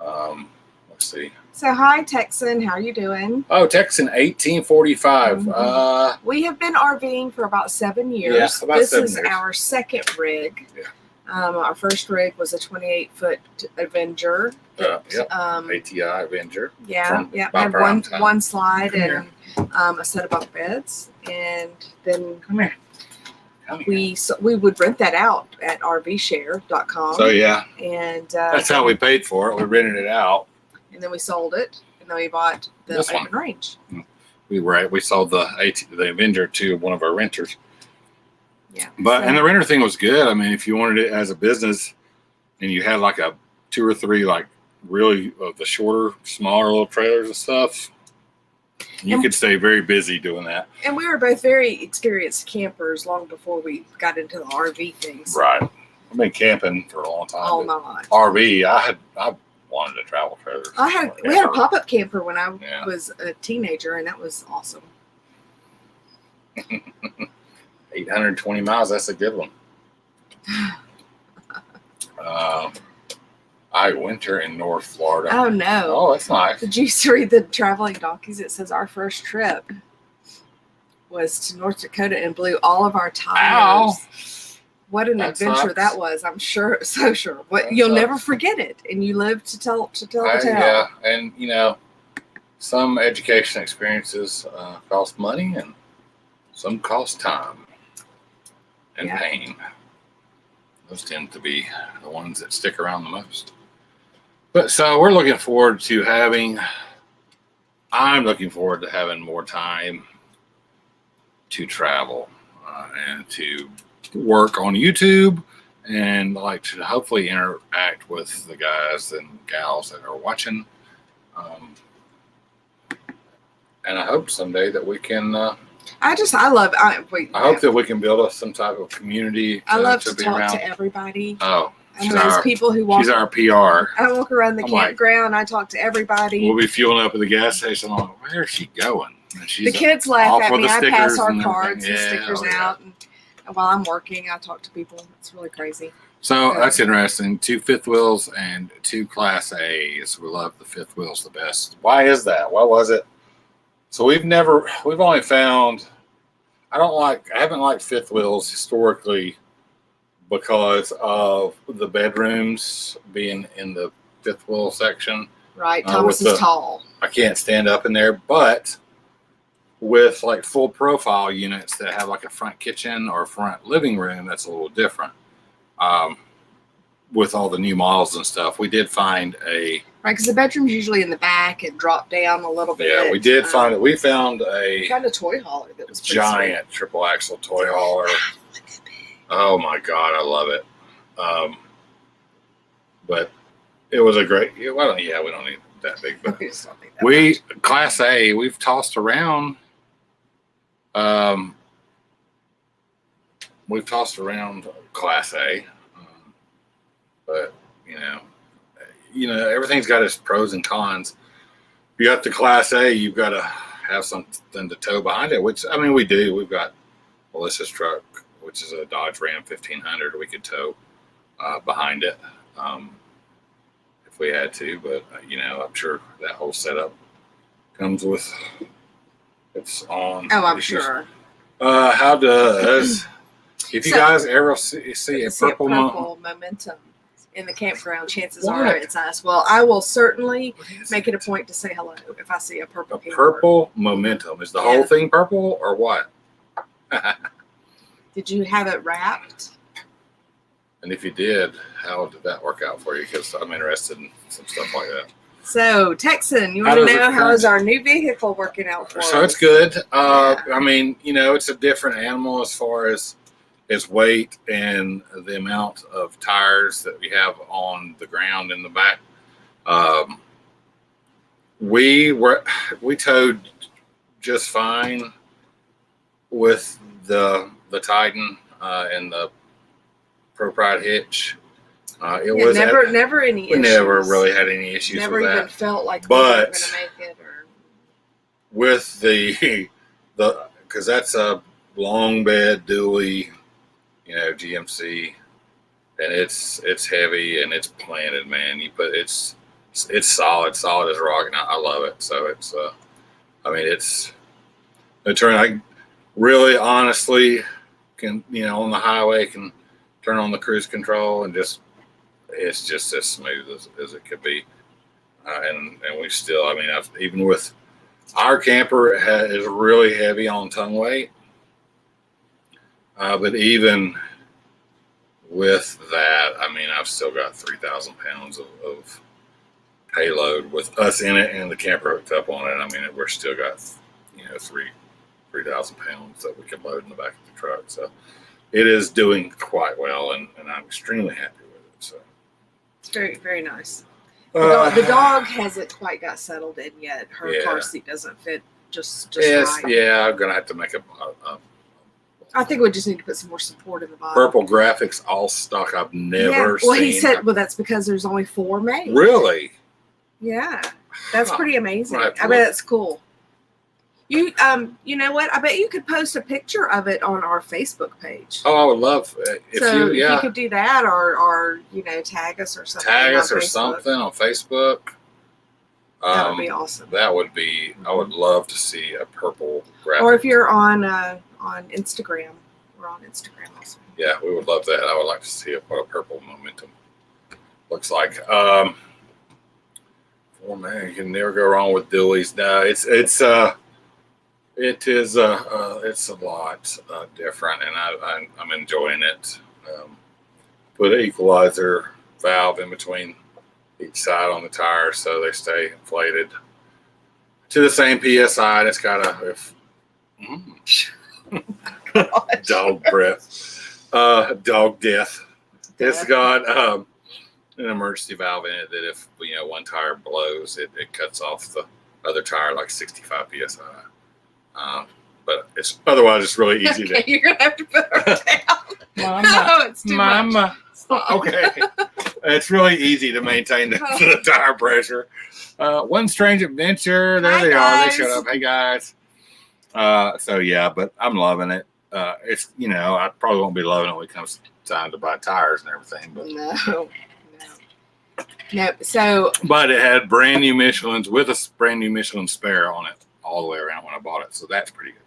Let's see. So hi, Texan, how are you doing? Oh, Texan 1845. Mm-hmm. We have been RVing for about 7 years. Yeah, about this 7 is years. our second rig. Yeah. Our first rig was a 28-foot Avenger. ATI Avenger. Yeah, had one slide and a set of bunk beds, and then we would rent that out at rvshare.com. So yeah, and that's how we paid for it. We rented it out, and then we sold it, and then we bought the open range. We sold the Avenger to one of our renters. Yeah, and the renter thing was good. I mean, if you wanted it as a business, and you had like 2 or 3 like really of the shorter, smaller little trailers and stuff, you could stay very busy doing that. And we were both very experienced campers long before we got into the RV things. Right. I've been camping for a long time. All my life. RV, I wanted a travel trailer. We had a pop-up camper when I was a teenager, and that was awesome. 820 miles, that's a good one. I winter in North Florida. Oh, no. Oh, that's nice. Did you read the Traveling Donkeys? It says our first trip was to North Dakota and blew all of our tires. Ow. What an adventure that was. I'm sure, so sure. But you'll never forget it, and you live to tell the tale. Yeah, and some education experiences cost money, and some cost time and pain. Those tend to be the ones that stick around the most. But so we're looking forward to I'm looking forward to having more time to travel and to work on YouTube, and like to hopefully interact with the guys and gals that are watching. And I hope someday that we can I hope that we can build some type of community. I love to talk to everybody. Oh, and those people who walk. She's our PR. I walk around the campground. I talk to everybody. We'll be fueling up at the gas station. I'm like, where is she going? The kids laugh at me. I pass our cards and stickers out, and while I'm working, I talk to people. It's really crazy. So that's interesting. 2 fifth wheels and 2 Class A's. We love the fifth wheels the best. Why is that? What was it? So we've only found, I haven't liked fifth wheels historically because of the bedrooms being in the fifth wheel section. Right, Thomas is tall. I can't stand up in there, but with like full profile units that have like a front kitchen or a front living room, that's a little different. With all the new models and stuff, we did find right, because the bedroom's usually in the back and drop down a little bit. Yeah, we did find it. We found a toy hauler that was giant triple axle toy hauler. Oh my God, I love it. But it was a great. We don't need that big, but Class A, we've tossed around. We've tossed around Class A. But everything's got its pros and cons. You got the Class A, you've got to have something to tow behind it, which we do. We've got Melissa's truck, which is a Dodge Ram 1500. We could tow behind it if we had to. But I'm sure that whole setup comes with its own. Oh, I'm sure. How does if you guys ever see a purple momentum in the campground, chances are it's us. Well, I will certainly make it a point to say hello if I see a purple. Purple momentum. Is the whole thing purple or what? Did you have it wrapped? And if you did, how did that work out for you? Because I'm interested in some stuff like that. So, Texan, you want to know how is our new vehicle working out for us? So it's good. I mean, it's a different animal as far as its weight and the amount of tires that we have on the ground in the back. We towed just fine with the Titan and the Pro Pride hitch. It was never any issues. We never really had any issues never with that. Never even felt like we weren't going to make it. Or with the because that's a long bed dually, GMC, and it's heavy and it's planted, man. It's solid as rock, and I love it. So it's it's a turn. I really honestly can on the highway can turn on the cruise control and it's just as smooth as it could be, and we still even with our camper is really heavy on tongue weight, but even with that, I've still got 3,000 pounds of payload with us in it and the camper hooked up on it. We're still got 3,000 pounds that we can load in the back of the truck. So it is doing quite well, and I'm extremely happy with it. So it's very, very nice. The dog hasn't quite got settled in yet. Her car seat doesn't fit just right. Yeah, I'm gonna have to make a I think we just need to put some more support in the bottom. Purple graphics all stock. I've never seen. Well, he said, that's because there's only 4 made. Really? Yeah, that's pretty amazing. I bet that's cool. You know what? I bet you could post a picture of it on our Facebook page. Oh, I would love if you could do that, or tag us or something. Tag us or something on Facebook. That would be awesome. That would be. I would love to see a purple graphic. Or if you're on Instagram, we're on Instagram also. Yeah, we would love that. I would like to see what a purple momentum looks like. Man, you can never go wrong with dualies. No, it's a lot different, and I'm enjoying it. Put an equalizer valve in between each side on the tire so they stay inflated to the same PSI. And it's got dog breath, dog death. It's got an emergency valve in it that if one tire blows, it cuts off the other tire like 65 psi. But it's really easy to. You're gonna have to put her down. Mama, no, it's too much. Okay, it's really easy to maintain the tire pressure. One strange adventure. There they are. They showed up. Hey guys. So yeah, but I'm loving it. It's I probably won't be loving it when it comes time to buy tires and everything. But no. So, but it had brand new Michelins with a brand new Michelin spare on it all the way around when I bought it. So that's pretty good.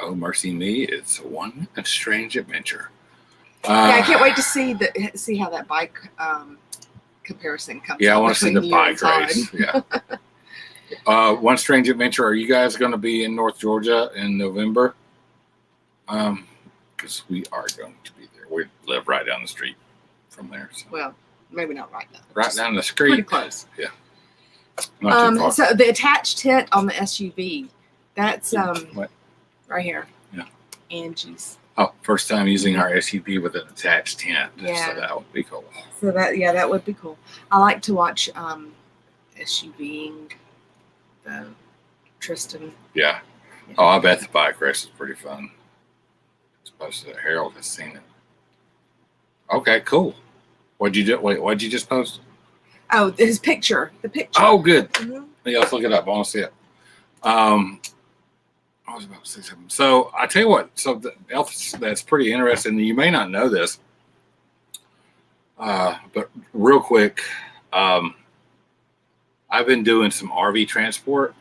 Oh, mercy me! It's one strange adventure. I can't wait to see how that bike comparison comes. Yeah, I want to see the bike race. Yeah. One strange adventure. Are you guys going to be in North Georgia in November? Because we are going to be there. We live right down the street from there. So. Well, maybe not right now. Right down the street. Pretty close. Yeah. Not too far. So the attached tent on the SUV, that's what? Right here. Yeah. Angie's. Oh, first time using our SUV with an attached tent. Yeah. So that would be cool. So that would be cool. I like to watch SUVing the Tristan. Yeah. Oh, I bet the bike race is pretty fun. Supposed to Harold has seen it. Okay, cool. What'd you do? Wait, what'd you just post? Oh, his picture. The picture. Oh, good. Mm-hmm. Yeah, let's look it up. I want to see it. I was about to say something. So I tell you what. So else that's pretty interesting. You may not know this, but real quick, I've been doing some RV transport,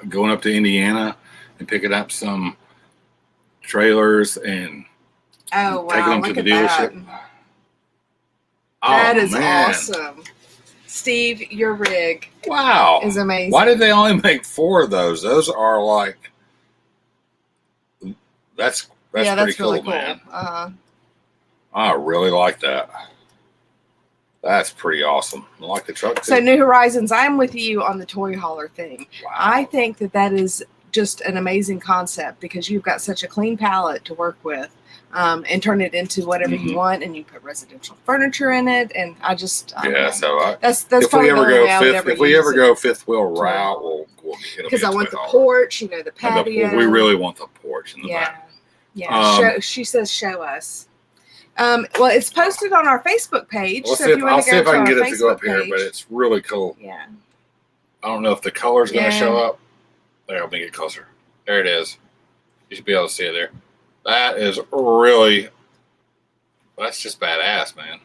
going up to Indiana and picking up some trailers and taking them to the dealership. That is awesome. Steve, your rig is amazing. Why did they only make 4 of those? Those are like That's yeah, pretty that's really cool, man. I really like that. That's pretty awesome. I like the truck too. So New Horizons, I'm with you on the toy hauler thing. Wow. I think that is just an amazing concept because you've got such a clean palette to work with, and turn it into whatever you want, and you put residential furniture in it, and I just so that's if probably we ever the only way I would ever go fifth wheel route, we'll because I want the porch, the patio. We really want the porch in the back. Yeah. She says show us. Well, it's posted on our Facebook page. I'll see if I can get it to go up here, but it's really cool. Yeah. I don't know if the color's going to show up. There, let me get closer. There it is. You should be able to see it there. That is really, that's just badass, man.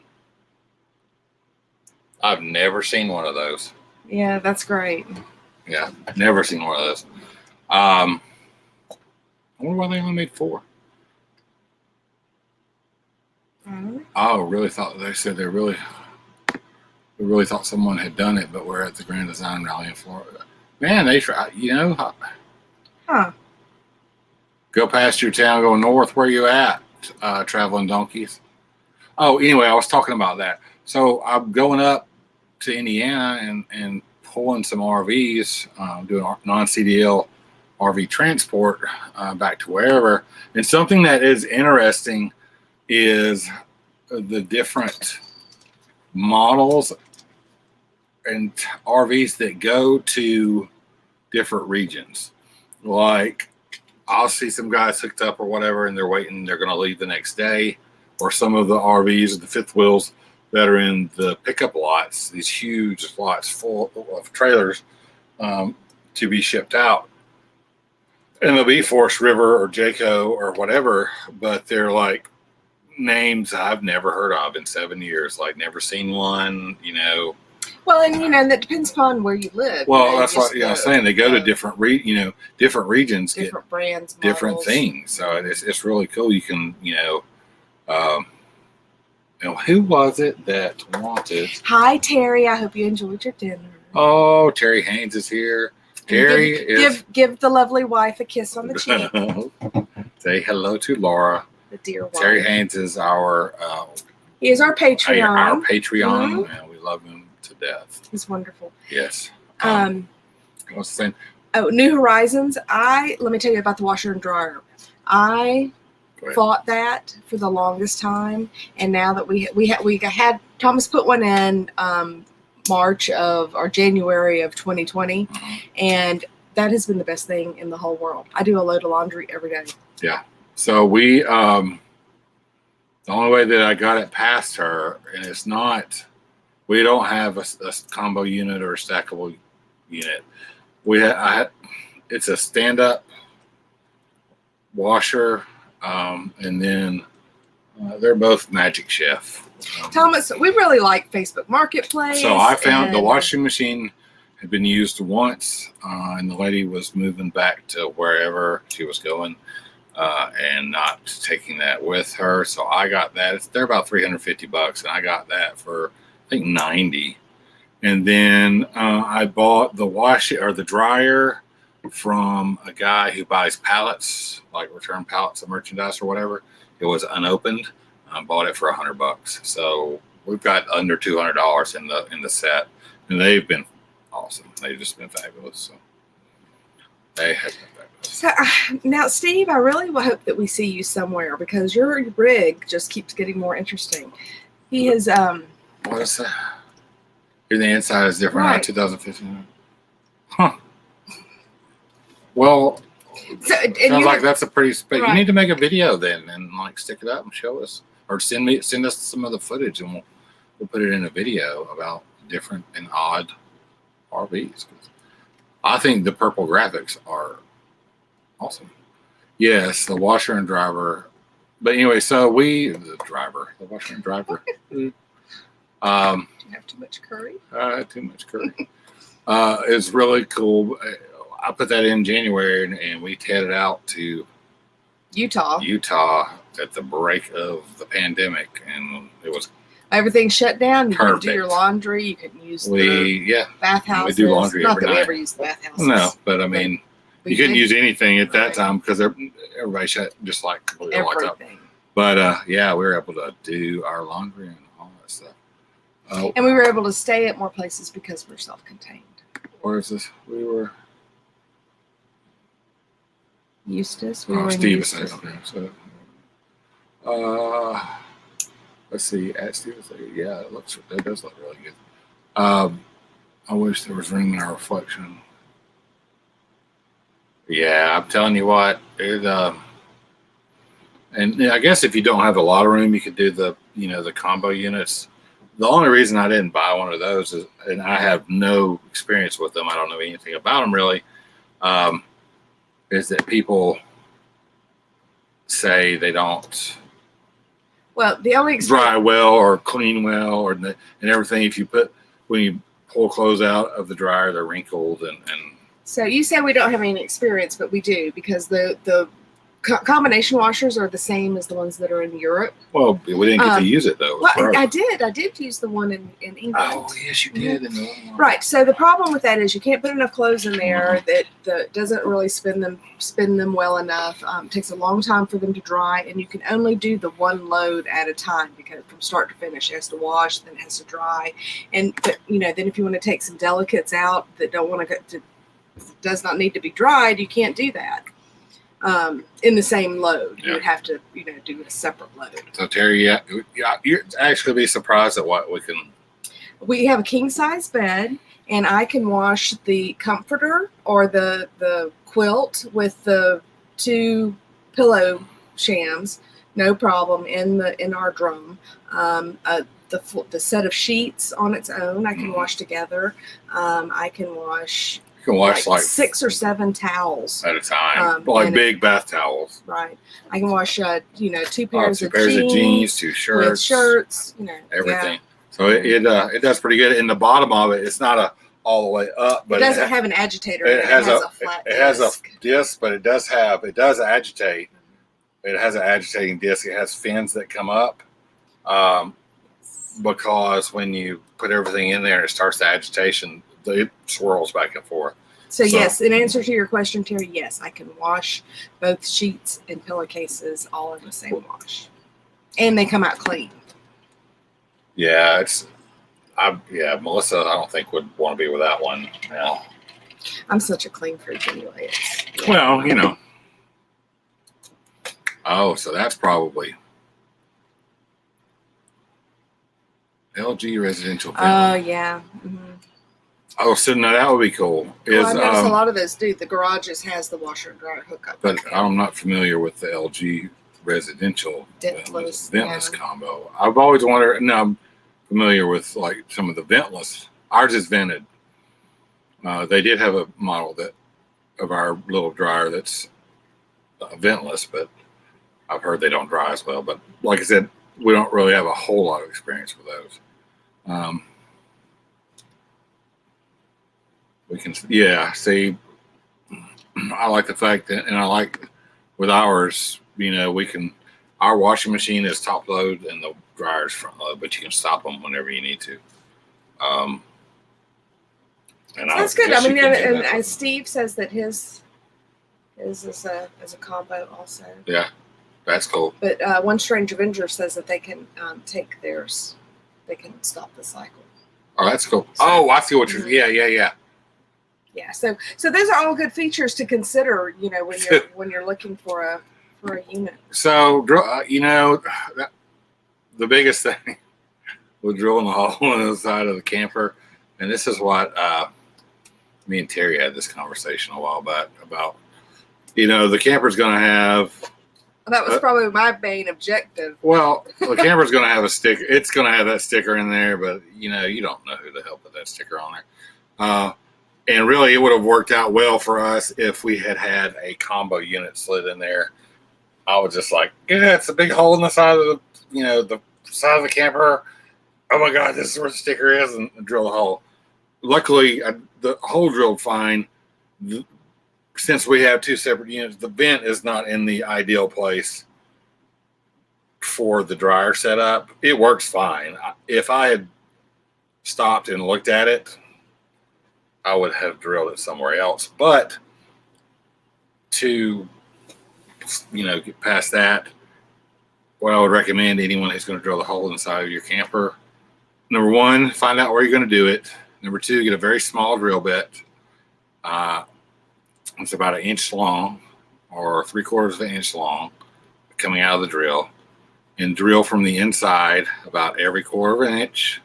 I've never seen one of those. Yeah, that's great. Yeah, never seen one of those. I wonder why they only made 4. I really thought they said we really thought someone had done it, but we're at the Grand Design Rally in Florida. Man, they try. Huh? Go past your town, go north. Where you at? Traveling donkeys. Oh, anyway, I was talking about that. So I'm going up to Indiana and pulling some RVs, doing non-CDL RV transport back to wherever. And something that is interesting is the different models and RVs that go to different regions. Like, I'll see some guys hooked up or whatever, and they're waiting, they're going to leave the next day. Or some of the RVs, the fifth wheels that are in the pickup lots, these huge lots full of trailers to be shipped out. And they'll be Forest River or Jayco or whatever, but they're like names I've never heard of in 7 years, like never seen one, Well, and that depends upon where you live. Well, that's what I was saying. They go to different different regions, different brands, different models. things. So it's really cool. You can, who was it that wanted? Hi, Terry. I hope you enjoyed your dinner. Oh, Terry Haynes is here. Terry give the lovely wife a kiss on the cheek. Say hello to Laura. The dear wife. Terry Haynes is our. He is our Patreon. Our Patreon, and we love him to death. He's wonderful. Yes. What's the thing? Oh, New Horizons. Let me tell you about the washer and dryer. I fought that for the longest time, and now that we had Thomas put one in January of 2020, and that has been the best thing in the whole world. I do a load of laundry every day. Yeah. So we the only way that I got it past her, and it's not, we don't have a combo unit or a stackable unit. It's a stand-up washer, and then they're both Magic Chef. Thomas, we really like Facebook Marketplace. So I found the washing machine had been used once, and the lady was moving back to wherever she was going, and not taking that with her. So I got that. They're about $350, and I got that for I think $90. And then I bought the dryer from a guy who buys pallets, like return pallets of merchandise or whatever. It was unopened. I bought it for $100. So we've got under $200 in the set, and they've been awesome. They've just been fabulous. So they have been fabulous. So now, Steve, I really hope that we see you somewhere because your rig just keeps getting more interesting. He is what is that? The inside is different. Right. 2015. Huh. Well, sounds like that's a pretty space. Right. You need to make a video then and like stick it up and show us, or send us some of the footage, and we'll put it in a video about different and odd RVs. I think the purple graphics are awesome. Yes, the washer and driver. But anyway, so the washer and driver. You have too much curry? Too much curry. It's really cool. I put that in January, and we headed out to Utah at the break of the pandemic, and it was everything shut down. You perfect. Couldn't do your laundry. You couldn't use the bathhouses. We do laundry Not every that night. we ever use the bathhouses. No, but I mean, You couldn't use anything at that time because everybody shut just like completely locked up. everything. But yeah, we were able to do our laundry and all that stuff. And we were able to stay at more places because we're self-contained. Where is this? We were Eustis. We were in Steve Eustis. okay. So, let's see. At Steve, yeah, it does look really good. I wish there was room in our reflection. Yeah, I'm telling you what, and I guess if you don't have a lot of room, you could do the combo units. The only reason I didn't buy one of those is, and I have no experience with them, I don't know anything about them really, is that people say they don't Well, the only dry well or clean well and everything. When you pull clothes out of the dryer, they're wrinkled and So you say we don't have any experience, but we do, because the combination washers are the same as the ones that are in Europe. well, we didn't get to use it though. Well, I did use the one in England. Oh yes, you did. Right. So the problem with that is you can't put enough clothes in there that doesn't really spin them well enough. It takes a long time for them to dry, and you can only do the one load at a time because from start to finish, it has to wash, then it has to dry, but then if you want to take some delicates out that don't want to does not need to be dried, you can't do that in the same load. Yeah. You would have to do a separate load. So Terry, you're actually be surprised at what we can. We have a king size bed, and I can wash the comforter or the quilt with the 2 pillow shams, no problem, in our drum. The set of sheets on its own, I can wash together. I can wash. You can wash like 6 or 7 towels at a time, like big bath towels. Right. I can wash 2 Two pairs of jeans, 2 shirts, with shirts, everything. Yeah. So it does pretty good. In the bottom of it, it's not all the way up, but it doesn't have an agitator. It has a flat. It has a disc, but it does agitate. It has an agitating disc. It has fins that come up, because when you put everything in there and it starts the agitation, it swirls back and forth. So yes, in answer to your question, Terry, yes, I can wash both sheets and pillowcases all in the same wash, and they come out clean. Yeah, Melissa, I don't think would want to be with that one. Yeah. I'm such a clean freak anyway. Well, Oh, so that's probably LG residential. Oh yeah. Mm-hmm. Oh, so now that would be cool. Well, I noticed a lot of those do. The garages has the washer and dryer hookup. But I'm not familiar with the LG residential ventless combo. I've always wondered. Now I'm familiar with like some of the ventless. Ours is vented. They did have a model of our little dryer that's ventless, but I've heard they don't dry as well. But like I said, we don't really have a whole lot of experience with those. We can, see, I like the fact that, and I like with ours, our washing machine is top load and the dryer is front load, but you can stop them whenever you need to. And that's good. I mean, and Steve says that his is a combo also. Yeah, that's cool. But One Strange Avenger says that they can take theirs, they can stop the cycle. Oh, that's cool. So, I see what you're. Yeah. Yeah, so those are all good features to consider, when you're looking for a unit. So, the biggest thing was drilling a hole on the side of the camper, and this is what me and Terry had this conversation a while back about. The camper's going to have. That was probably my main objective. Well, the camper's going to have a sticker. It's going to have that sticker in there, but you don't know who the hell put that sticker on there. And really, it would have worked out well for us if we had a combo unit slid in there. I was just like, yeah, it's a big hole in the side of the side of the camper. Oh my God, this is where the sticker is, and drill the hole. Luckily, the hole drilled fine. Since we have 2 separate units, the vent is not in the ideal place for the dryer setup. It works fine. If I had stopped and looked at it, I would have drilled it somewhere else. But to, get past that, what I would recommend to anyone who's going to drill the hole inside of your camper, number one, find out where you're going to do it. Number two, get a very small drill bit. It's about 1 inch long or 3/4 of an inch long coming out of the drill, and drill from the inside about every 1/4 of an inch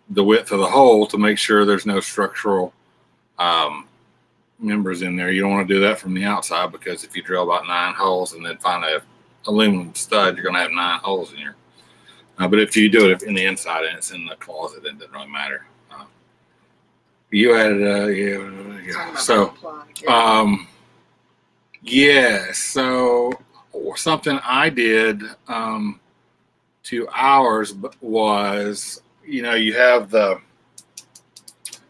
the width of the hole to make sure there's no structural members in there. You don't want to do that from the outside, because if you drill about 9 holes and then find a aluminum stud, you're going to have 9 holes in here. But if you do it in the inside and it's in the closet, it doesn't really matter. You added so so something I did to ours was, you have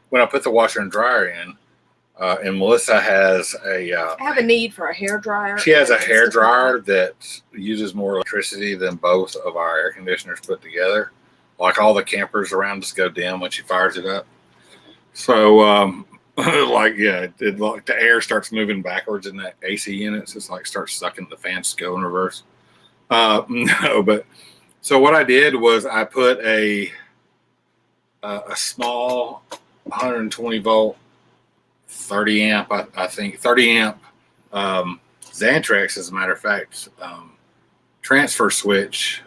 when I put the washer and dryer in, and Melissa has I have a need for a hair dryer. She has a hair dryer that uses more electricity than both of our air conditioners put together. Like, all the campers around just go dim when she fires it up. So, the air starts moving backwards in that AC unit. So it's like starts sucking, the fans go in reverse. No, but so what I did was I put a small 120 volt, 30 amp, I think 30 amp Xantrex, as a matter of fact, transfer switch,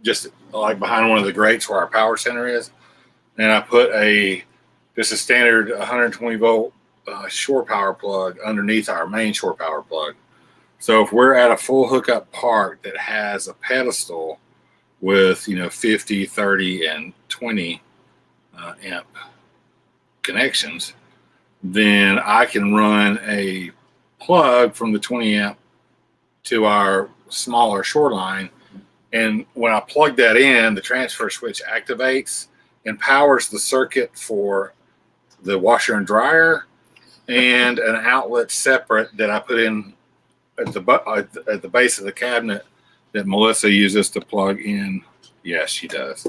just like behind one of the grates where our power center is. And I put just a standard 120 volt shore power plug underneath our main shore power plug. So if we're at a full hookup park that has a pedestal with 50, 30, and 20 amp connections, then I can run a plug from the 20 amp to our smaller shoreline. And when I plug that in, the transfer switch activates and powers the circuit for the washer and dryer, and an outlet separate that I put in at the base of the cabinet that Melissa uses to plug in. Yes, she does.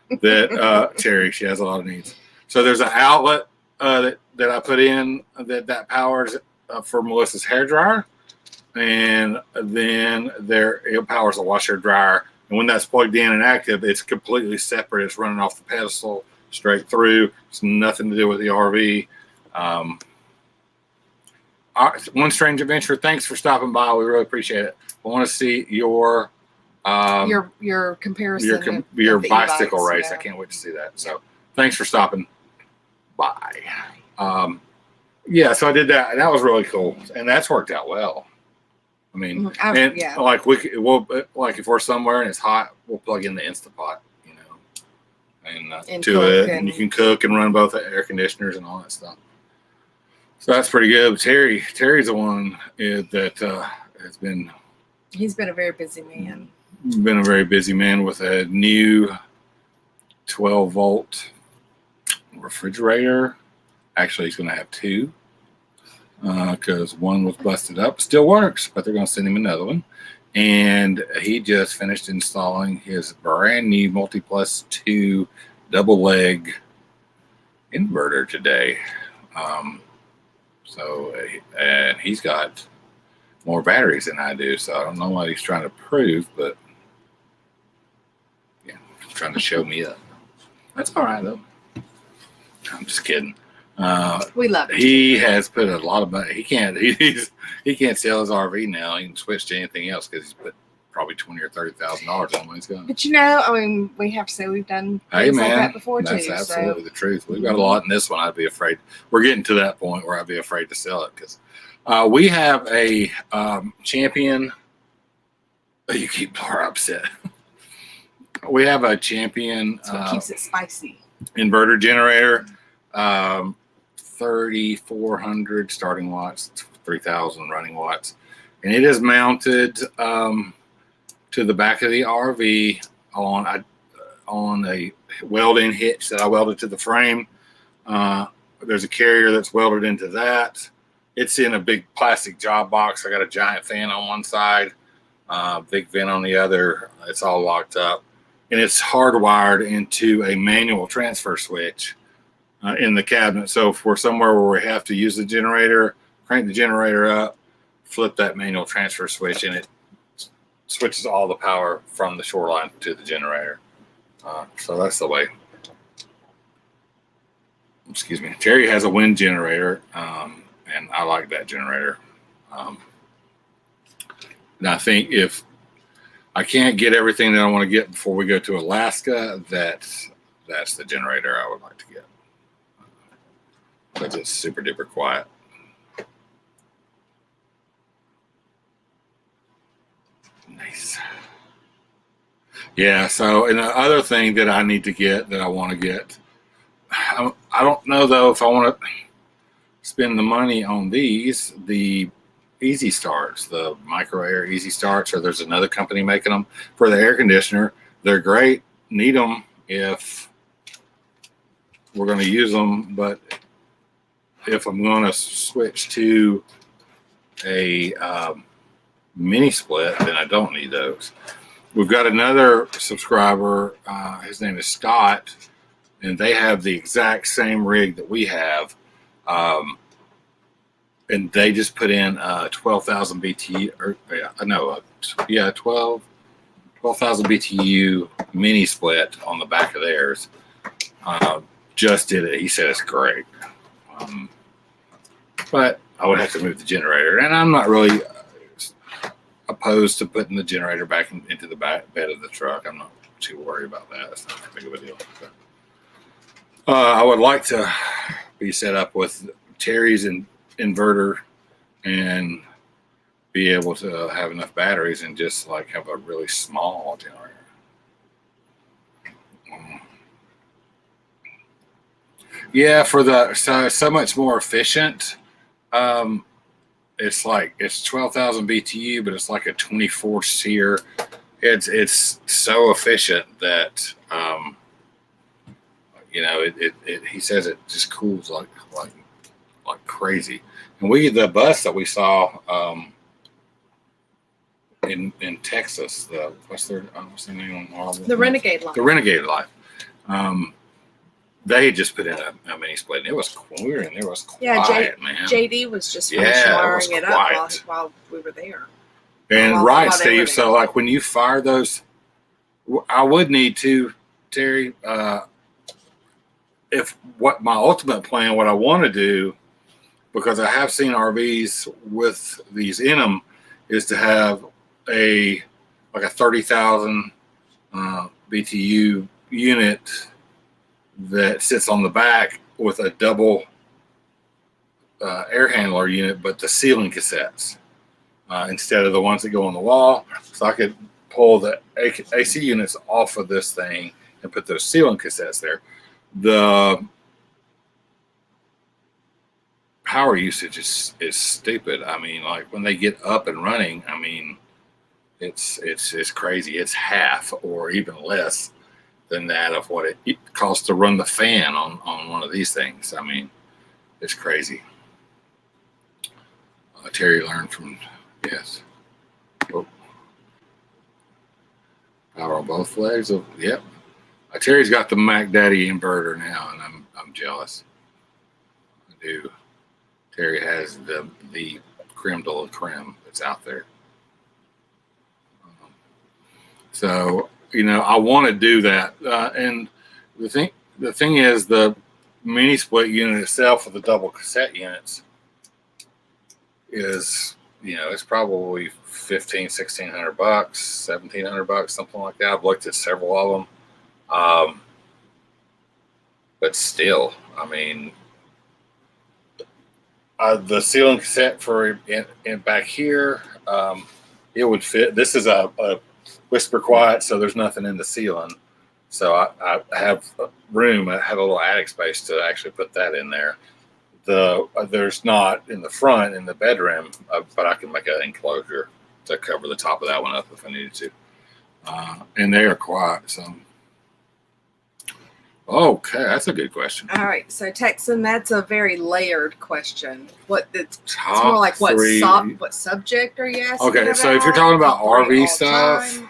That Terry, she has a lot of needs. So there's an outlet that I put in that powers for Melissa's hair dryer, and then it powers the washer dryer. And when that's plugged in and active, it's completely separate. It's running off the pedestal straight through. It's nothing to do with the RV. One Strange Adventure, thanks for stopping by. We really appreciate it. I want to see your comparison, your bicycle e-bikes, race. yeah. I can't wait to see that. So thanks for stopping by. So I did that, and that was really cool, and that's worked out well. I mean, like if we're somewhere and it's hot, we'll plug in the Instapot, and to it, and you can cook and run both the air conditioners and all that stuff. So that's pretty good. Terry's the one that has been. He's been a very busy man. Been a very busy man with a new 12 volt refrigerator. Actually, he's going to have 2. Because one was busted up, still works, but they're going to send him another one. And he just finished installing his brand new Multiplus 2 double leg inverter today. And he's got more batteries than I do, so I don't know what he's trying to prove, but yeah, he's trying to show me up. That's all right though. I'm just kidding. We love it. He has put a lot of money. He can't sell his RV now. He can switch to anything else because he's put probably $20,000 or $30,000 on what he's got. But we have to say we've done things like that before that's too. That's absolutely the truth. We've got a lot in this one. I'd be afraid. We're getting to that point where I'd be afraid to sell it because we have a champion. You keep Laura upset. We have a champion. That's what keeps it spicy. Inverter generator. 3,400 starting watts, 3,000 running watts, and it is mounted to the back of the RV on a weld-in hitch that I welded to the frame. There's a carrier that's welded into that. It's in a big plastic job box. I got a giant fan on one side, big vent on the other. It's all locked up, and it's hardwired into a manual transfer switch in the cabinet. So if we're somewhere where we have to use the generator, crank the generator up, flip that manual transfer switch, and it switches all the power from the shoreline to the generator. So that's the way. Excuse me. Terry has a wind generator, and I like that generator. And I think if I can't get everything that I want to get before we go to Alaska, that's the generator I would like to get, because it's super duper quiet. Nice. Yeah. So, and the other thing that I need to get, that I want to get, I don't know though if I want to spend the money on these, the Easy Starts, the Micro Air Easy Starts, or there's another company making them for the air conditioner. They're great. Need them if we're going to use them, but if I'm going to switch to a mini split, then I don't need those. We've got another subscriber. His name is Scott, and they have the exact same rig that we have. And they just put in 12,000 BTU, or 12,000 BTU mini split on the back of theirs. Just did it. He said it's great. But I would have to move the generator, and I'm not really opposed to putting the generator back into the back bed of the truck. I'm not too worried about that. It's not that big of a deal. But, I would like to be set up with Terry's inverter and be able to have enough batteries and just like have a really small generator. Yeah, for the so much more efficient. It's 12,000 BTU, but it's like a 24 SEER. It's so efficient that he says it just cools like crazy. And the bus that we saw in Texas, what's their name on the Renegade Life. The Renegade Life. They had just put in a mini split, and it was quiet, man. JD was just wiring it up while we were there. And right, Steve. So like when you fire those, I would need to, Terry, if what my ultimate plan, what I want to do, because I have seen RVs with these in them, is to have a 30,000 BTU unit that sits on the back with a double air handler unit, but the ceiling cassettes instead of the ones that go on the wall. So I could pull the AC units off of this thing and put those ceiling cassettes there. The power usage is stupid. I mean, like when they get up and running, I mean, it's crazy. It's half or even less than that of what it costs to run the fan on one of these things. I mean, it's crazy. Terry learned from, yes. Oh. Power on both legs. Yep. Terry's got the Mac Daddy inverter now, and I'm jealous. I do. Terry has the creme de la creme that's out there. So, I want to do that. And the thing is, the mini split unit itself with the double cassette units is, it's probably $1,500, $1,600, $1,700, something like that. I've looked at several of them. But still, I mean, the ceiling cassette for in back here, it would fit. This is a whisper quiet, so there's nothing in the ceiling. So I have room. I have a little attic space to actually put that in there. There's not in the front in the bedroom, but I can make an enclosure to cover the top of that one up if I needed to. And they are quiet. So, okay, that's a good question. All right, so Texan, that's a very layered question. It's more like what subject are you asking? Okay, so if you're talking about RV stuff,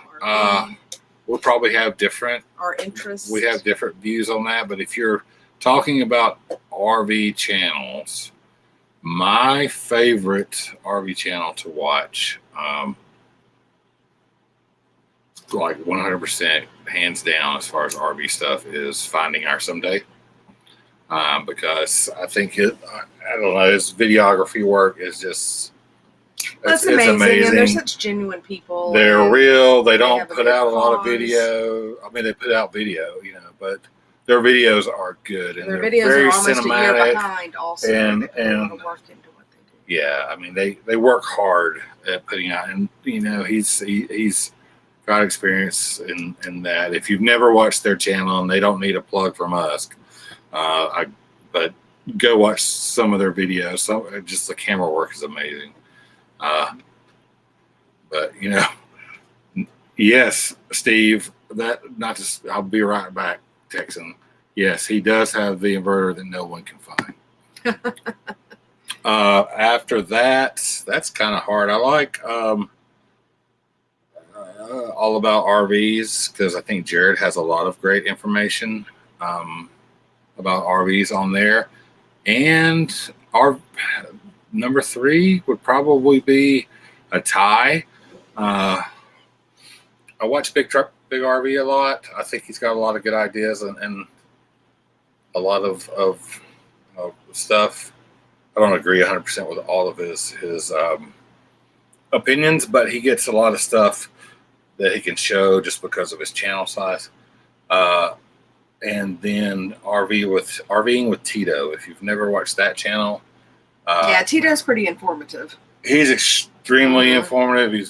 we'll probably have different interests. We have different views on that, but if you're talking about RV channels, My favorite RV channel to watch, like 100% hands down as far as RV stuff, is Finding Our Someday. Because I think I don't know, his videography work is just, That's amazing. And they're such genuine people. They're real. They don't have a put good out a lot of cause. video. I mean, they put out video, but their videos are good, and Their they're videos very are almost a year cinematic. behind. Also, and they put a lot of work into what they do. Yeah, I mean, they work hard at putting out, and he's got experience in that. If you've never watched their channel, and they don't need a plug from us, but go watch some of their videos. Just the camera work is amazing. But yes, Steve, I'll be right back, Texan. Yes, he does have the inverter that no one can find. After that, that's kind of hard. I like All About RVs, because I think Jared has a lot of great information about RVs on there. And our number 3 would probably be a tie. I watch Big RV a lot. I think he's got a lot of good ideas and a lot of stuff. I don't agree 100% with all of his opinions, but he gets a lot of stuff that he can show just because of his channel size. And then RVing with Tito. If you've never watched that channel, yeah, Tito's pretty informative. He's extremely informative. His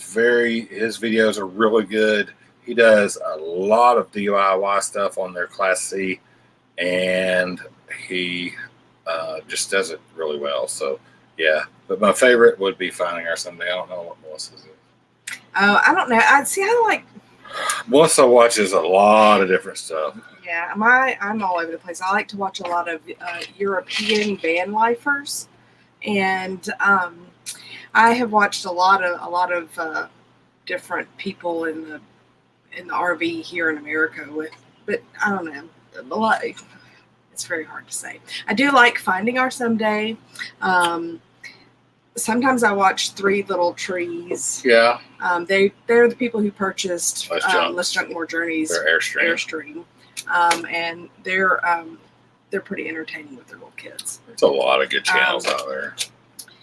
videos are really good. He does a lot of DIY stuff on their Class C, and he just does it really well. So yeah, but my favorite would be Finding Our Someday. I don't know what Melissa's is. Oh, I don't know. I like. Melissa watches a lot of different stuff. Yeah, I'm all over the place. I like to watch a lot of European van lifers, and I have watched a lot of different people in the RV here in America but I don't know, a lot. It's very hard to say. I do like Finding Our Someday. Sometimes I watch Three Little Trees. Yeah. They're the people who purchased Less Junk More Journeys. Their Airstream. And they're pretty entertaining with their little kids. There's a lot of good channels out there.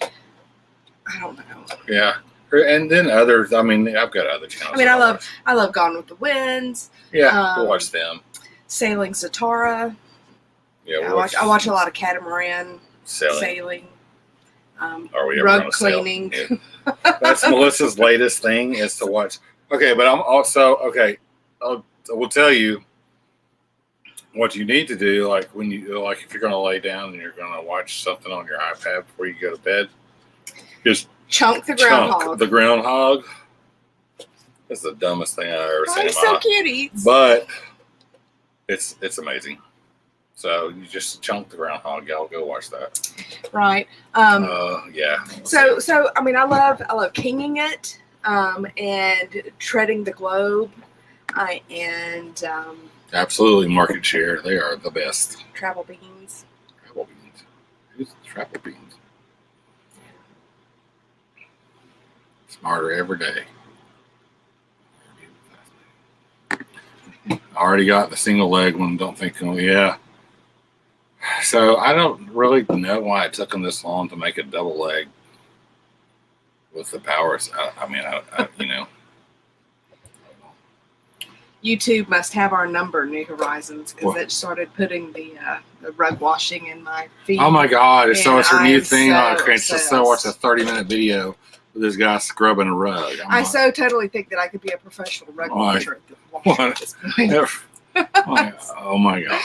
I don't know. Yeah. And then others. I mean, I've got other channels. I mean, I love Gone with the Wind. Yeah, we'll watch them. Sailing Zatara. Yeah, I watch a lot of catamaran sailing. Are we ever rug cleaning? Yeah. That's Melissa's latest thing is to watch. Okay, but I'm also I will tell you what you need to do. Like if you're going to lay down and you're going to watch something on your iPad before you go to bed, just chunk the groundhog. The groundhog. That's the dumbest thing I've ever seen. He's so cute. But it's amazing. So you just chunk the groundhog. Y'all go watch that. Right. Yeah. So I mean, I love Kinging It, and Treading the Globe, and absolutely market share. They are the best. Travel Beans. Who's Travel Beans? Smarter every day. I already got the single leg one. Don't think, yeah. So I don't really know why it took them this long to make a double leg with the powers. YouTube must have our number, New Horizons, because it started putting the rug washing in my feed. Oh my God! So it's a new thing. I can't just watch a 30-minute video with this guy scrubbing a rug. I so totally think that I could be a professional rug washer at this point. Oh my God!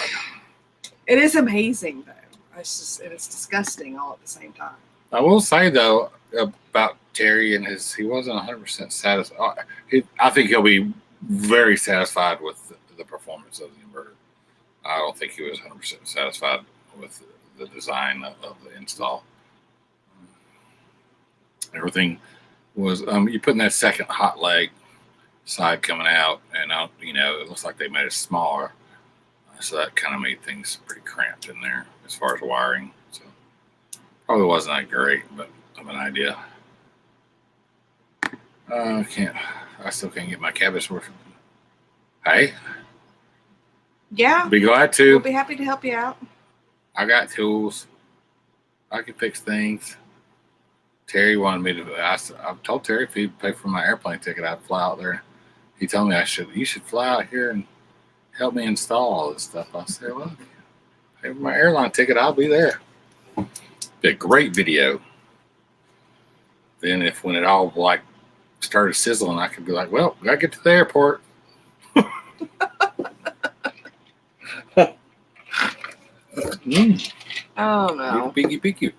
It is amazing, though. It's disgusting all at the same time. I will say though about Terry and he wasn't 100% satisfied. I think he'll be very satisfied with the performance of the inverter. I don't think he was 100% satisfied with the design of the install. Everything was you putting that second hot leg side coming out, and it looks like they made it smaller. So that kind of made things pretty cramped in there as far as wiring. So, Probably wasn't that great, but I have an idea. I still can't get my cabbage working. Hey, Yeah. be glad We'll to. be happy to help you out. I got tools. I can fix things. Terry wanted me to. I told Terry if he'd pay for my airplane ticket, I'd fly out there. He told me you should fly out here and help me install all this stuff. I said, well, pay for my airline ticket, I'll be there. Be a great video. Then when it all like started sizzling, I could be like, well, gotta get to the airport. Oh no. Peeky.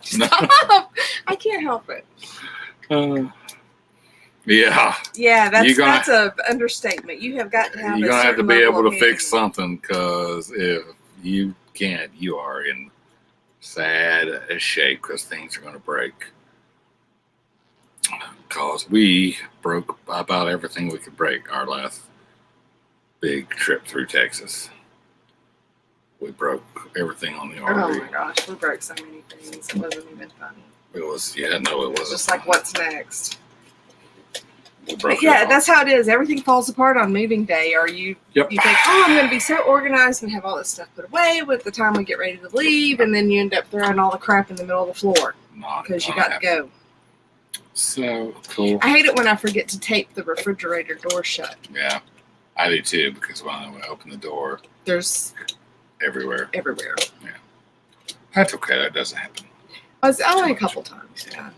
Stop! I can't help it. Yeah. Yeah, that's a understatement. You have got to have. You're gonna have to be able to fix something, because if you can't, you are in sad shape, because things are going to break. Because we broke about everything we could break our last big trip through Texas. We broke everything on the RV. Oh my gosh, we broke so many things. It wasn't even funny. It was, it wasn't. Just like, what's next? But yeah, that's how it is. Everything falls apart on moving day. Or you think, oh, I'm going to be so organized and have all this stuff put away with the time we get ready to leave, and then you end up throwing all the crap in the middle of the floor because you got to go. So cool. I hate it when I forget to tape the refrigerator door shut. Yeah, I do too, because when I open the door, there's everywhere. Yeah, that's okay. That doesn't happen. It's only a couple times. Yeah.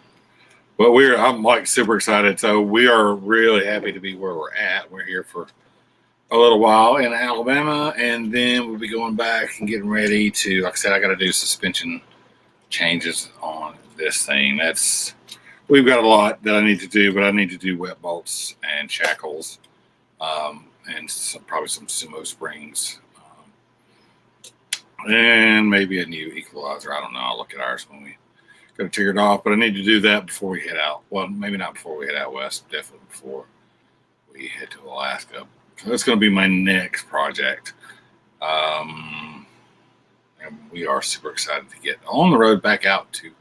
But I'm like super excited. So we are really happy to be where we're at. We're here for a little while in Alabama, and then we'll be going back and getting ready to, like I said, I got to do suspension changes on this thing. We've got a lot that I need to do, but I need to do wet bolts and shackles, and probably some sumo springs, and maybe a new equalizer. I don't know. I'll look at ours when we got to tear it off, but I need to do that before we head out. Well, maybe not before we head out west, definitely before we head to Alaska. So that's going to be my next project. And we are super excited to get on the road back out to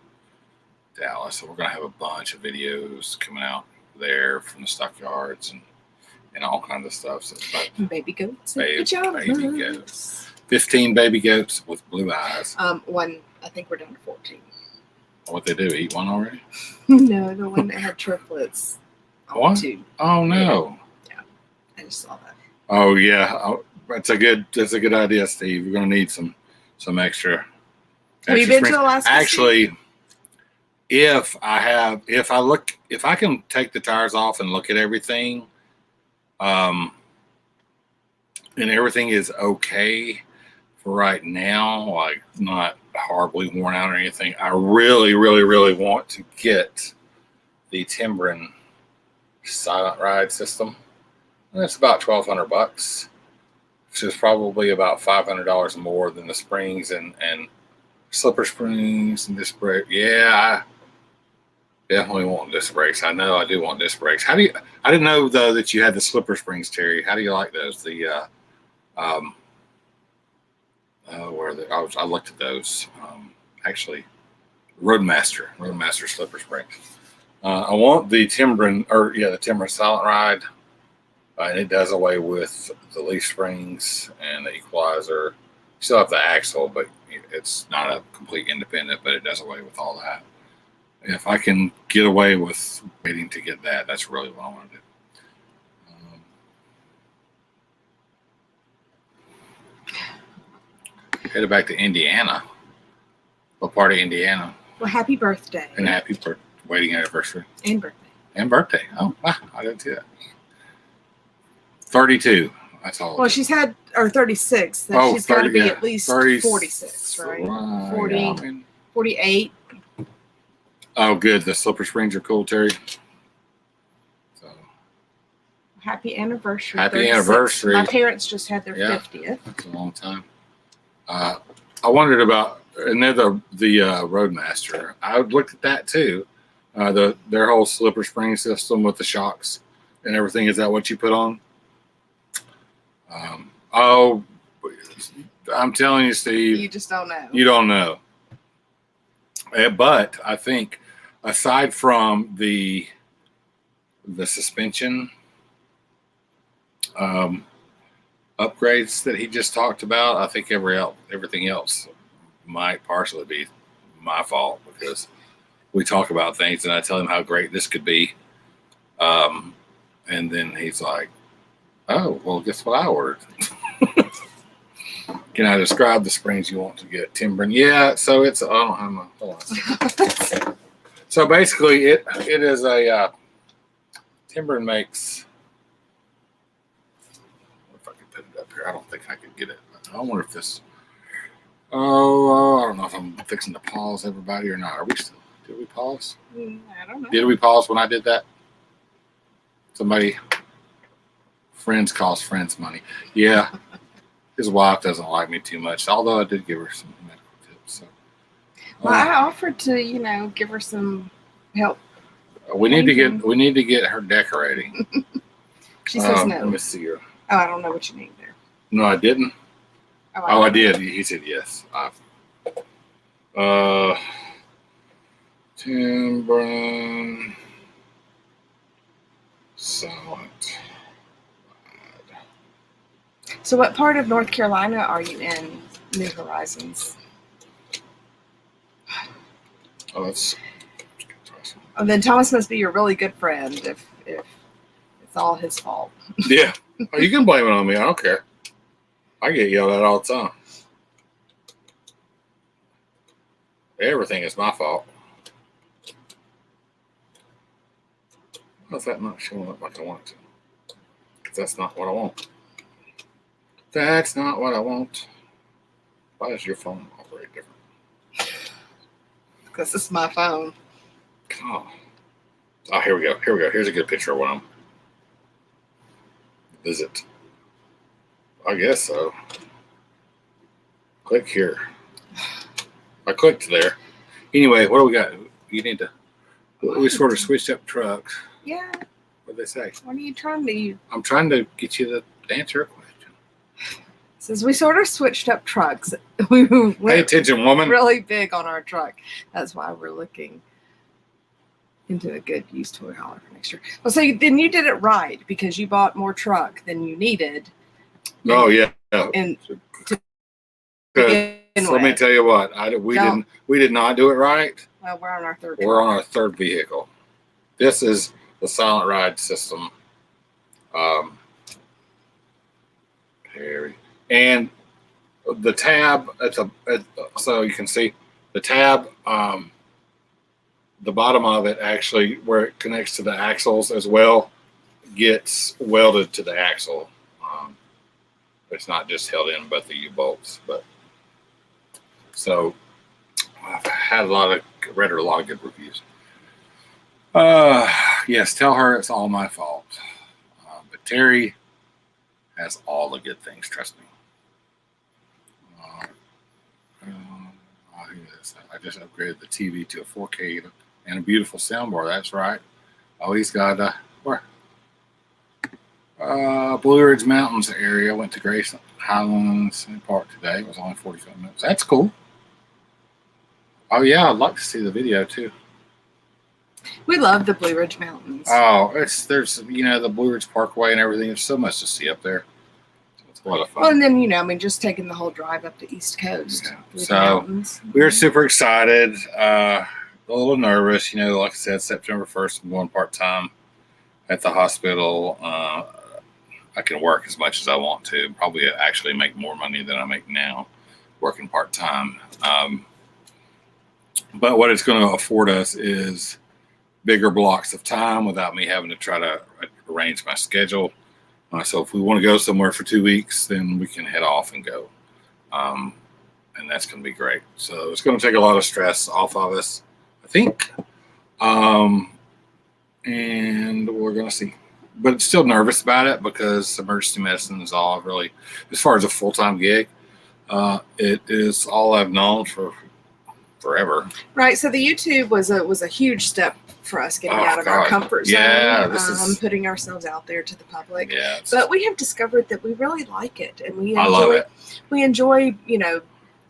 Dallas. So we're going to have a bunch of videos coming out there from the stockyards and all kinds of stuff. So baby goats. Baby goats. 15 baby goats with blue eyes. I think we're down to 14. What they do? Eat one already? No, the one that had triplets. What? 2. Oh no! Yeah, I just saw that. Oh yeah, that's a good idea, Steve. We're gonna need some extra. Have you been to Alaska? Actually, Steve? if I can take the tires off and look at everything, and everything is okay for right now, like not horribly worn out or anything, I really, really, really want to get the Timbren silent ride system. And it's about $1,200, which is probably about $500 more than the springs and slipper springs and disc brake. Yeah, I definitely want disc brakes. I know I do want disc brakes. I didn't know though that you had the slipper springs, Terry. How do you like those? I looked at those. Actually, Roadmaster slipper springs. I want the Timbren, the Timbren Silent Ride, and it does away with the leaf springs and the equalizer. You still have the axle, but it's not a complete independent. But it does away with all that. If I can get away with waiting to get that, that's really what I want to do. Headed back to Indiana. What part of Indiana? Well, happy birthday. And happy wedding anniversary. And birthday. Oh, wow. I didn't see that. 32. That's all. Well, she's had, or 36. Then she's got to be at least 46, right? 40, 48. Oh, good. The slipper springs are cool, Terry. So, happy anniversary. Happy 36. Anniversary. My parents just had their 50th. That's a long time. I wondered about, and they're the Roadmaster. I looked at that too. Their whole slipper spring system with the shocks and everything. Is that what you put on? I'm telling you, Steve. You just don't know. You don't know. But I think aside from the suspension upgrades that he just talked about, I think everything else might partially be my fault, because we talk about things and I tell him how great this could be. And then he's like, oh, well, guess what I ordered? Can I describe the springs you want to get? Timbren. Yeah, so it's, I don't have my, hold on. So basically it is a, Timbren makes, if I can put it up here, I don't think I could get it. I wonder if this, I don't know if I'm fixing to pause everybody or not. Are we still, did we pause? I don't know. Did we pause when I did that? Somebody, friends cost friends money. Yeah. His wife doesn't like me too much, although I did give her some medical tips. So, well, I offered to, give her some help. we need to get her decorating. She says no. Let me see her. Oh, I don't know what you need there. No, I didn't. Oh, I did. He said yes. Timbren solid. So what part of North Carolina are you in, New Horizons? Oh, that's. Oh, then Thomas must be your really good friend if it's all his fault. Yeah. Oh, you can blame it on me. I don't care. I get yelled at all the time. Everything is my fault. How's that not showing up like I want it to? Because that's not what I want. That's not what I want. Why does your phone operate different? Because it's my phone. Oh, here we go. Here's a good picture of what I'm. Visit. I guess so. Click here. I clicked there. Anyway, what do we got? You need to. We sort of switched up trucks. Yeah. What did they say? What are you trying to? I'm trying to get you to answer a question. Says we sort of switched up trucks. We went Pay attention, woman. really big on our truck. That's why we're looking into a good used toy hauler for next year. Well, so then you did it right because you bought more truck than you needed. Oh yeah. And Let me tell you what. We did not do it right. Well, we're on our third. We're on our third vehicle. This is the Silent Ride system. And the tab, so you can see the tab, the bottom of it actually, where it connects to the axles as well, gets welded to the axle. It's not just held in but the U-bolts. But so I've read a lot of good reviews. Yes, tell her it's all my fault. But Terry has all the good things, trust me. I just upgraded the TV to a 4K and a beautiful soundbar. That's right. Oh, he's got Blue Ridge Mountains area. Went to Grace Highlands Park today. It was only 45 minutes. That's cool. Oh yeah, I'd like to see the video too. We love the Blue Ridge Mountains. Oh, there's the Blue Ridge Parkway and everything. There's so much to see up there. It's a lot of fun. Well, and then just taking the whole drive up the East Coast. Yeah. So we were super excited. A little nervous, like I said, September 1st, I'm going part-time at the hospital. I can work as much as I want to, probably actually make more money than I make now working part-time. But what it's going to afford us is bigger blocks of time without me having to try to arrange my schedule. So if we want to go somewhere for 2 weeks, then we can head off and go. And that's going to be great. So it's going to take a lot of stress off of us, I think. And we're going to see. But still nervous about it because emergency medicine is all I've really, as far as a full-time gig, it is all I've known for forever. Right. So the YouTube was a huge step for us getting out of our comfort zone. Yeah, this is putting ourselves out there to the public. Yeah, but we have discovered that we really like it, and I love it. We enjoy,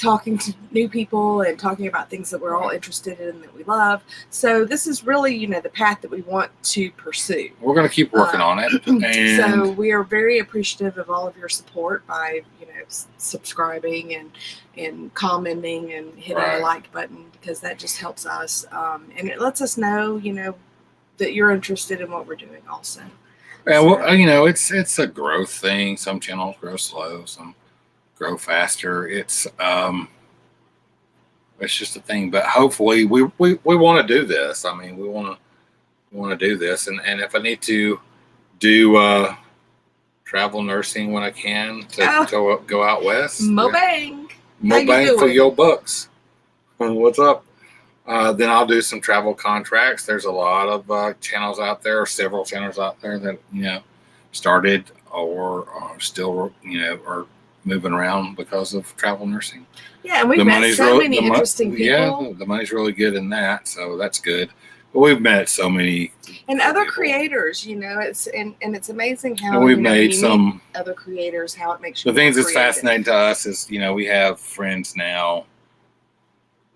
talking to new people and talking about things that we're all interested in and that we love. So this is really, you know, the path that we want to pursue. We're going to keep working on it. And so we are very appreciative of all of your support by, you know, subscribing and commenting and hitting the like button, because that just helps us. And it lets us know, you know, that you're interested in what we're doing also. Yeah, well, you know, it's a growth thing. Some channels grow slow, some grow faster. It's just a thing. But hopefully, we want to do this. I mean, we want to do this, and if I need to do travel nursing when I can to go out west, Mobang for your bucks. What's up? Then I'll do some travel contracts. There's a lot of channels out there, several channels out there that, you know, started or still, you know, are moving around because of travel nursing. Yeah, and we've met so many interesting people. Yeah, the money's really good in that, so that's good. But we've met so many and other creators, you know. It's and it's amazing how and we've made some other creators, how it makes you. The things that's fascinating to us is, you know, we have friends now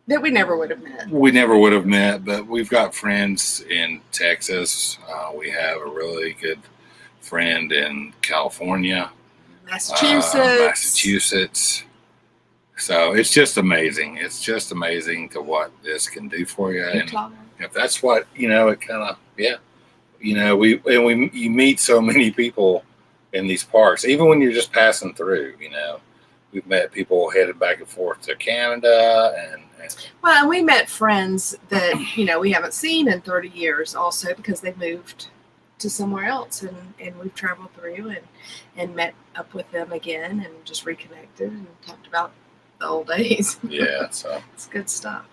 that we never would have met. We never would have met, but we've got friends in Texas. We have a really good friend in California, Massachusetts. So it's just amazing. It's just amazing to what this can do for you. And if that's what, you know, it kind of, yeah, you know, you meet so many people in these parks, even when you're just passing through, you know. We've met people headed back and forth to Canada and well, and we met friends that, you know, we haven't seen in 30 years also because they moved to somewhere else, and we've traveled through and met up with them again and just reconnected and talked about the old days. Yeah, so it's good stuff.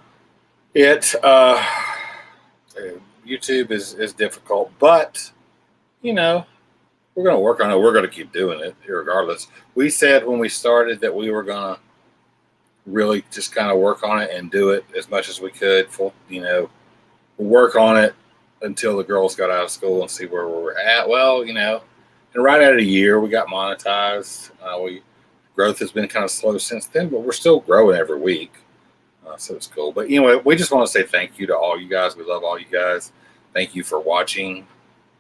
YouTube is difficult, but, you know, we're going to work on it. We're going to keep doing it regardless. We said when we started that we were going to really just kind of work on it and do it as much as we could. You know, work on it until the girls got out of school and see where we were at. Well, you know, and right out of a year, we got monetized. Growth has been kind of slow since then, but we're still growing every week. So it's cool. But anyway, we just want to say thank you to all you guys. We love all you guys. Thank you for watching,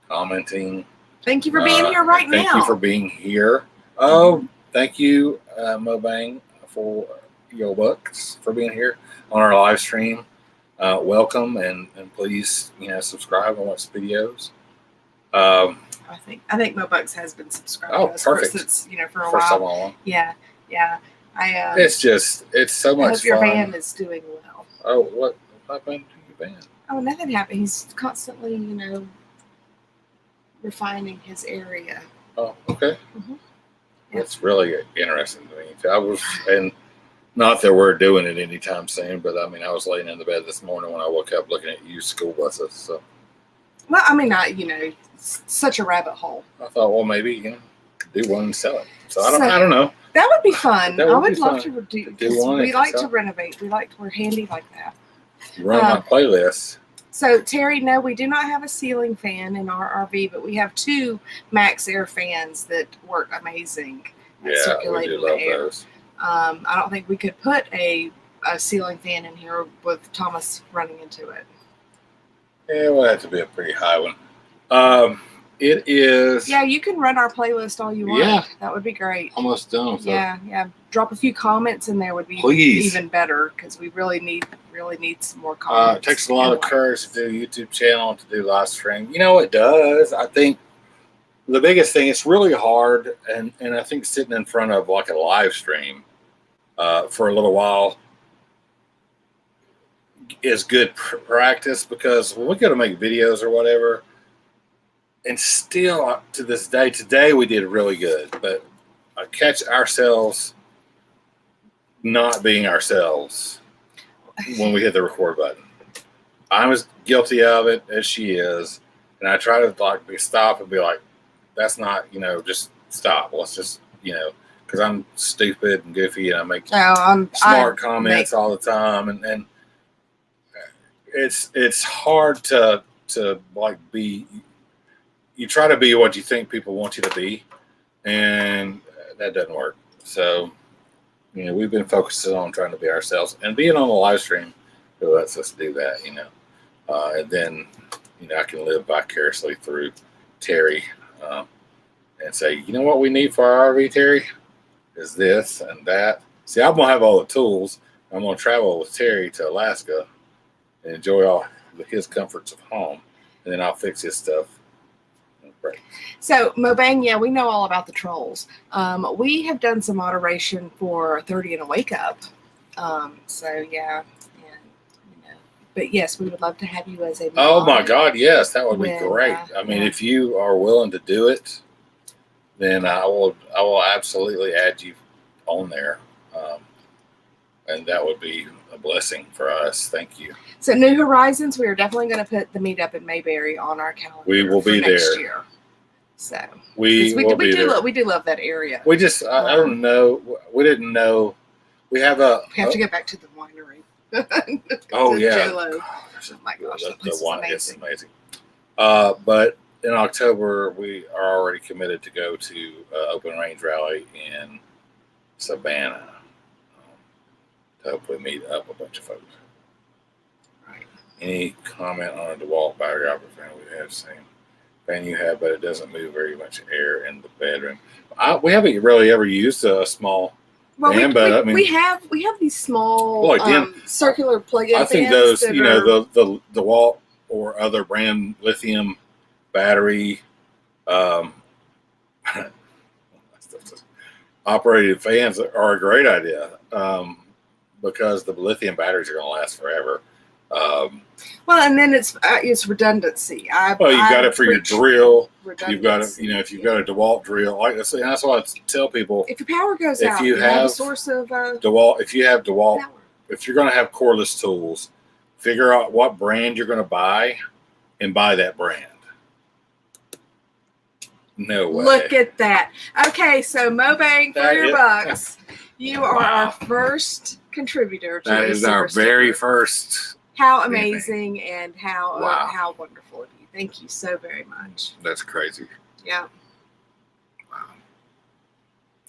commenting. Thank you for being here now. Thank you for being here. Oh, thank you, Mobang, for your bucks for being here on our live stream. Welcome and please, you know, subscribe and watch videos. I think Mobucks has been subscribed. Oh, perfect. Since, you know, for a while. Yeah. It's so much fun. Your van is doing well. Oh, what happened to your van? Oh, nothing happened. He's constantly, you know, refining his area. Oh, okay. Mm-hmm. That's really interesting to me. And not that we're doing it anytime soon, but I mean, I was laying in the bed this morning when I woke up looking at used school buses. So, well, I mean, not, you know, such a rabbit hole. I thought, well, maybe, you know, do one and sell it. So I don't know. That would be fun. I would love to do one. We like to renovate. We're handy like that. Run my playlist. So, Terry, no, we do not have a ceiling fan in our RV, but we have 2 Max Air fans that work amazing at circulating the air. Those. I don't think we could put a ceiling fan in here with Thomas running into it. Yeah, it would have to be a pretty high one. It is. Yeah, you can run our playlist all you want. Yeah. That would be great. Almost done. So. Yeah. Drop a few comments in there would be even better because we really need some more comments. It takes a lot of courage to do a YouTube channel, to do live stream. You know, it does. I think the biggest thing, it's really hard, and I think sitting in front of like a live stream for a little while is good practice, because when we go to make videos or whatever, and still to this day, today we did really good, but I catch ourselves not being ourselves when we hit the record button. I'm as guilty of it as she is, and I try to like stop and be like, that's not, you know, just stop. Let's just, you know, because I'm stupid and goofy and I make smart comments all the time, and it's hard to like be. You try to be what you think people want you to be, and that doesn't work. So we've been focusing on trying to be ourselves, and being on the live stream it lets us do that. And then I can live vicariously through Terry, and say, you know what we need for our RV, Terry, is this and that. See, I'm gonna have all the tools. I'm gonna travel with Terry to Alaska and enjoy all his comforts of home, and then I'll fix his stuff. Right. So Mobang, yeah, we know all about the trolls. We have done some moderation for 30 and a wake up. So yeah, but yes, we would love to have you as a mod. Oh my God, yes, that would be great. I mean, if you are willing to do it, then I will absolutely add you on there, and that would be a blessing for us. Thank you. So New Horizons, we are definitely going to put the meetup in Mayberry on our calendar. We will be next there. Year. So we do love that area. We just I don't know. We didn't know. We have to get back to the winery. Oh yeah. Oh my gosh, the wine is amazing. But in October we are already committed to go to Open Range Rally in Savannah to hopefully meet up a bunch of folks. Right. Any comment on a DeWalt biographer fan we have? Same fan you have, but it doesn't move very much air in the bedroom. We haven't really ever used a small fan, but we have these small circular plug-in I think fans. those, the DeWalt or other brand lithium battery operated fans are a great idea, because the lithium batteries are going to last forever. And then it's redundancy. You've got it for your drill. You've got it, if you've got a DeWalt drill, that's why I tell people. If your power goes out, you have a source of DeWalt. If you have DeWalt, power. If you're going to have cordless tools, figure out what brand you're going to buy and buy that brand. No way. Look at that. Okay, so Mobang for your bucks. You are our first contributor to that is our very first. How amazing and how wonderful of you. Thank you so very much. That's crazy. Yeah. Wow.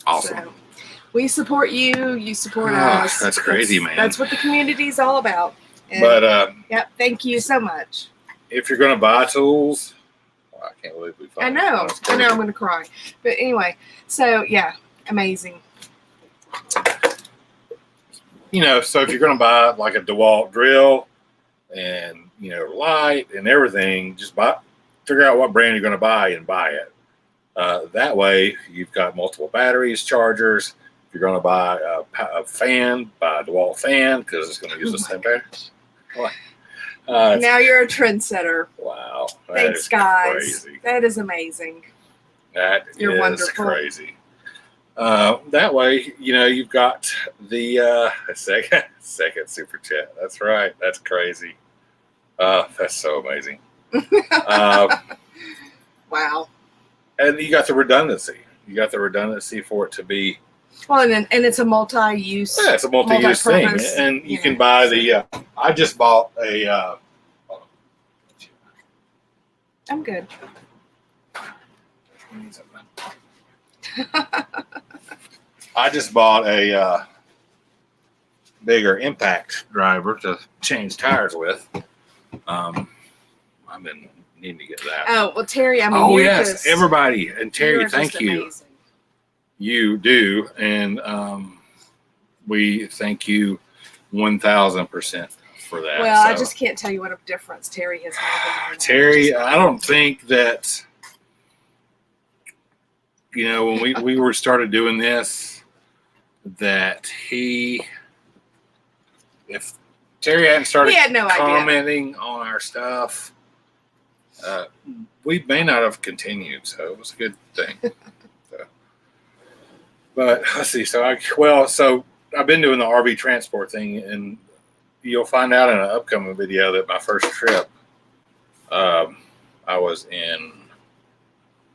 Awesome. So, we support you. You support us. That's crazy, man. That's what the community is all about. And, thank you so much. If you're going to buy tools, I can't believe we found I know. I'm going to cry. But anyway, so yeah, amazing. So if you're going to buy like a DeWalt drill and, light and everything, just figure out what brand you're going to buy and buy it. That way you've got multiple batteries, chargers. If you're going to buy a fan, buy a DeWalt fan because it's going to use the same batteries. Now you're a trendsetter. Wow. Thanks, guys. Crazy. That is amazing. You're wonderful. Crazy. That way, you've got the second super chat. That's right. That's crazy. That's so amazing. Wow. And you got the redundancy. You got the redundancy for it to be. Well, and it's a multi-use. Yeah, it's a multi-use thing, and you can buy the. I just bought a. I'm good. I just bought a bigger impact driver to change tires with. I've been needing to get that. Oh well, Terry. Yes, everybody, and Terry, thank you. Amazing. You do, and we thank you 1,000% for that. Well, I just can't tell you what a difference Terry has made. Terry, I don't think that when we were started doing this, that if Terry hadn't started commenting on our stuff, we may not have continued. So it was a good thing. But let's see. So I've been doing the RV transport thing, and you'll find out in an upcoming video that my first trip, I was in.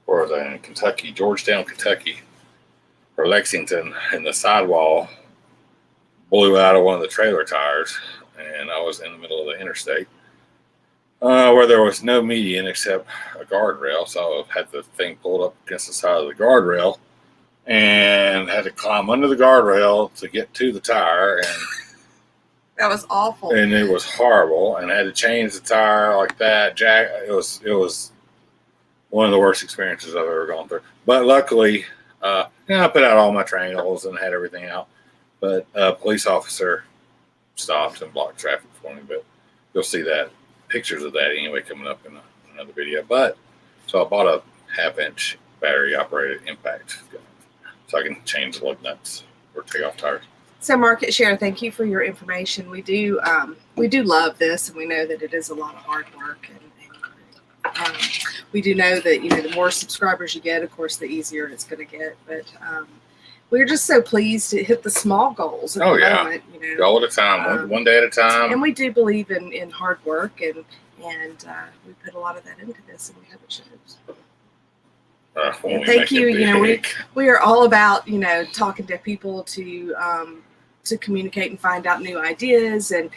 Where was I in Kentucky? Georgetown, Kentucky, or Lexington, and the sidewall blew out of one of the trailer tires, and I was in the middle of the interstate where there was no median except a guardrail. So I had the thing pulled up against the side of the guardrail, and had to climb under the guardrail to get to the tire, and That was awful. and it was horrible, and had to change the tire like that. Jack, it was one of the worst experiences I've ever gone through. But luckily, I put out all my triangles and had everything out. But a police officer stopped and blocked traffic for me. But you'll see that pictures of that anyway coming up in another video. But so I bought a 1/2-inch battery operated impact gun, so I can change the lug nuts or take off tires. So Market Share, thank you for your information. We do love this, and we know that it is a lot of hard work, and we do know that the more subscribers you get, of course, the easier it's going to get. But we're just so pleased to hit the small goals at the moment. Go at a time, one day at a time. And we do believe in hard work, and we put a lot of that into this, and we hope it shows. Thank you. We are all about talking to people to communicate and find out new ideas and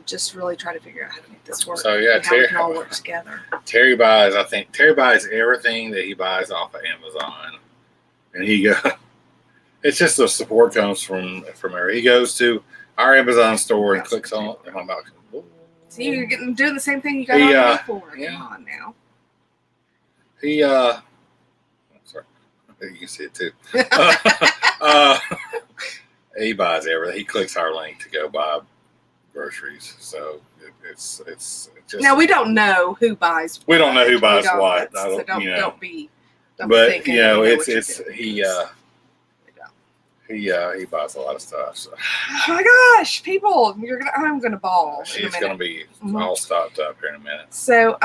just really try to figure out how to make this work. So yeah, how we can all work together. Terry buys everything that he buys off of Amazon, and it's just the support comes from where he goes to our Amazon store and clicks on it. And I'm about, see, you're doing the same thing you got on before. Yeah. Come on now. Sorry, you can see it too. He buys everything. He clicks our link to go buy groceries. So it's just. Now we don't know who buys. We don't know who buys what. So don't be. But he buys a lot of stuff. So. Oh my gosh, people! I'm gonna bawl. She's gonna be all stopped up here in a minute. So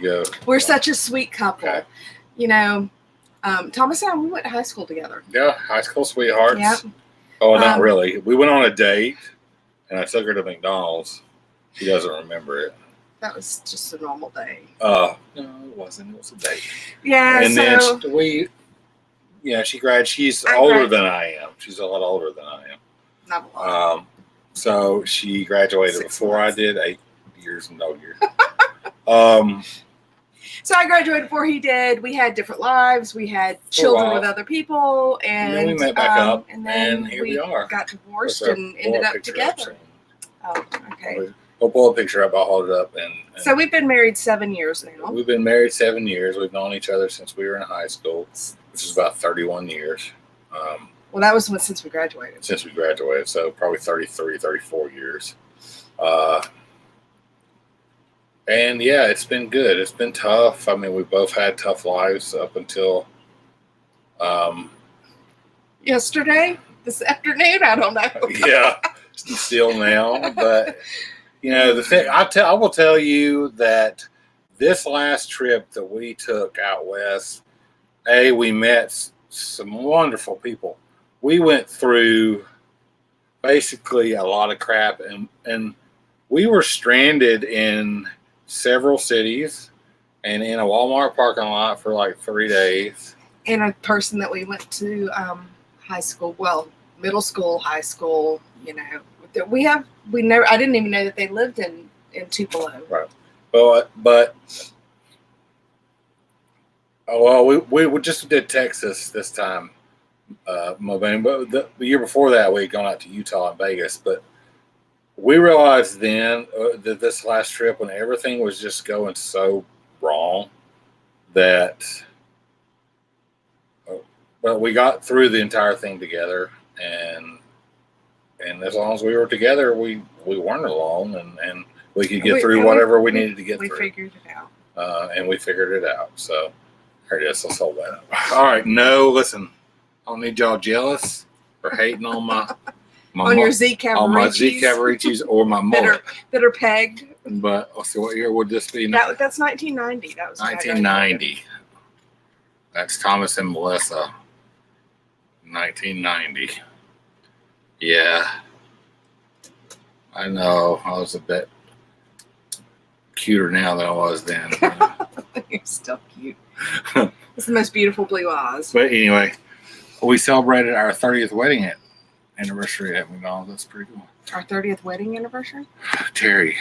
Go. We're such a sweet couple. Okay. Thomas and I, we went to high school together. Yeah, high school sweethearts. Yep. Oh, not really. We went on a date, and I took her to McDonald's. She doesn't remember it. That was just a normal day. No, it wasn't. It was a date. Yeah. And then she graduated. She's older than I am. She's a lot older than I am. Not a lot. So she graduated 6 before months. I did. 8 years and no years. So I graduated before he did. We had different lives. We had children with other people, and then we met back up, and then here we are. Got divorced and ended up together. Oh, okay. We'll pull a picture up. I'll hold it up. And so we've been married 7 years now. We've been married 7 years. We've known each other since we were in high school, which is about 31 years. Well, that was since we graduated. Since we graduated, so probably 33, 34 years. And yeah, it's been good. It's been tough. I mean, we both had tough lives up until yesterday, this afternoon. I don't know. Yeah, still now. But the thing I will tell you that this last trip that we took out west, we met some wonderful people. We went through basically a lot of crap, and we were stranded in several cities and in a Walmart parking lot for like 3 days. And a person that we went to high school, middle school, high school, I didn't even know that they lived in Tupelo. Right. We just did Texas this time, Mobane. But the year before that, we had gone out to Utah and Vegas. But we realized then that this last trip, when everything was just going so wrong, that we got through the entire thing together, and as long as we were together, we weren't alone, and we could get through whatever we needed to get through. We figured it out. And we figured it out. So here it is. Let's hold that up. All right. No, listen. I don't need y'all jealous or hating on your Z Cavaricis. On my Z Cavaricis or my mullet. That are pegged. But let's see, what year would this be? That's 1990. That was 1990. That's Thomas and Melissa. 1990. Yeah. I know. I was a bit cuter now than I was then. You're still cute. It's the most beautiful blue eyes. But anyway, we celebrated our 30th wedding anniversary at McDonald's. That's pretty cool. Our 30th wedding anniversary? Terry.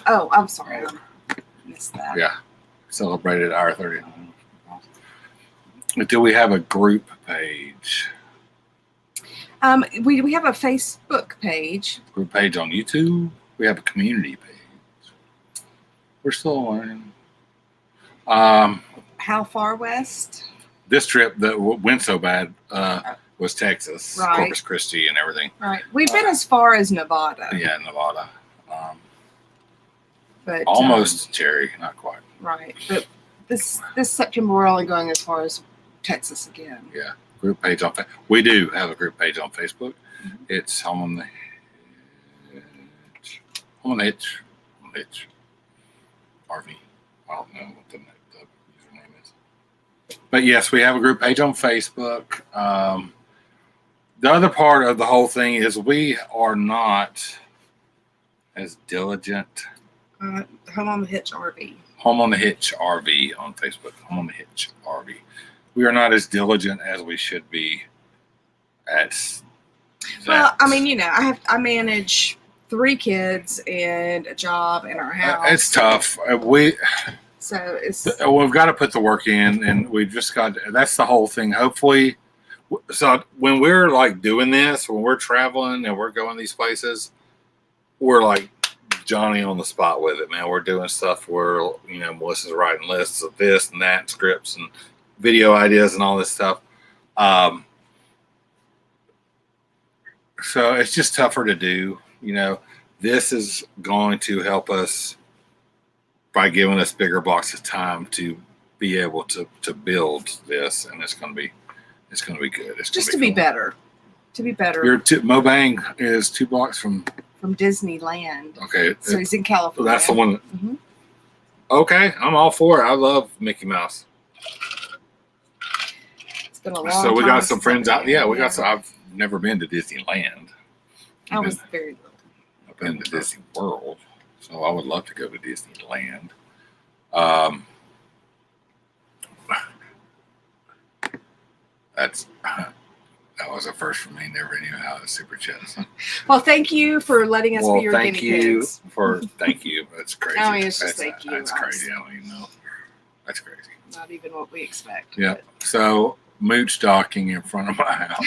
Oh, I'm sorry. I missed that. Yeah. Celebrated our 30th. Do we have a group page? We have a Facebook page. Group page on YouTube. We have a community page. We're still learning. How far west? This trip that went so bad was Texas, Right. Corpus Christi, and everything. Right. We've been as far as Nevada. Yeah, Nevada. But Almost Cherry, not quite. right. But this September we're only going as far as Texas again. Yeah, group page on we do have a group page on Facebook. Mm-hmm. It's Home on the Hitch. Home on the Hitch. Hitch. RV. I don't know what the username is. But yes, we have a group page on Facebook. The other part of the whole thing is we are not as diligent. Home on the Hitch RV. Home on the Hitch RV on Facebook. Home on the Hitch RV. We are not as diligent as we should be at that. Well, I mean, I manage 3 kids and a job in our house. It's tough. So We've got to put the work in, and we've just got. That's the whole thing. Hopefully, so when we're like doing this, when we're traveling and we're going these places, we're like Johnny on the spot with it, man. We're doing stuff where Melissa's writing lists of this and that, scripts and video ideas and all this stuff. So it's just tougher to do. This is going to help us by giving us bigger blocks of time to be able to build this, and it's going to be good. It's just to be better. To be better. Mobang is 2 blocks from Disneyland. Okay, So he's in California. That's the one. Mm-hmm. Okay, I'm all for it. I love Mickey Mouse. It's been a long So we time got some since friends I've out. been Yeah, we there. got some. I've never been to Disneyland. I was very little. I've been to Disney World, so I would love to go to Disneyland. That was a first for me. Never knew how to super chest. Well, thank you for letting us be your guinea pigs. Thank you. That's crazy. I mean, it's just thank you. That's crazy. I don't even know. That's crazy. Not even what we expect. Yeah. So mooch docking in front of my house.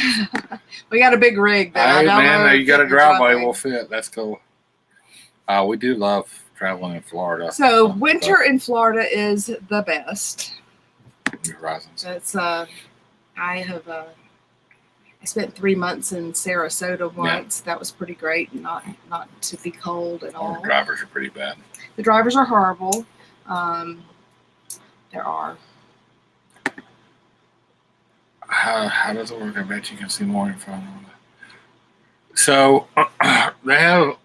We got a big rig. Hey man, you got a driveway. Will Will fit. That's cool. We do love traveling in Florida. So winter in Florida is the best. New Horizons. It's I spent 3 months in Sarasota once. Yeah. That was pretty great. Not to be cold at all. The drivers are pretty bad. The drivers are horrible. There are. How does it work? I bet you can see more info on that. So they have.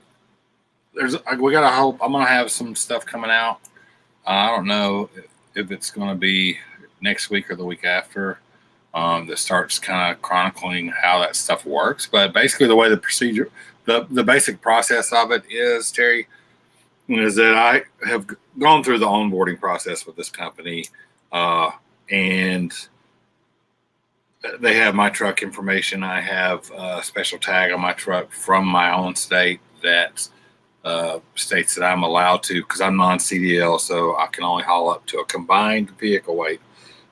We got to hope. I'm gonna have some stuff coming out. I don't know if it's gonna be next week or the week after. That starts kind of chronicling how that stuff works. But basically the way the procedure, the basic process of it is, Terry, is that I have gone through the onboarding process with this company, and they have my truck information. I have a special tag on my truck from my own state that states that I'm allowed to, because I'm non-CDL, so I can only haul up to a combined vehicle weight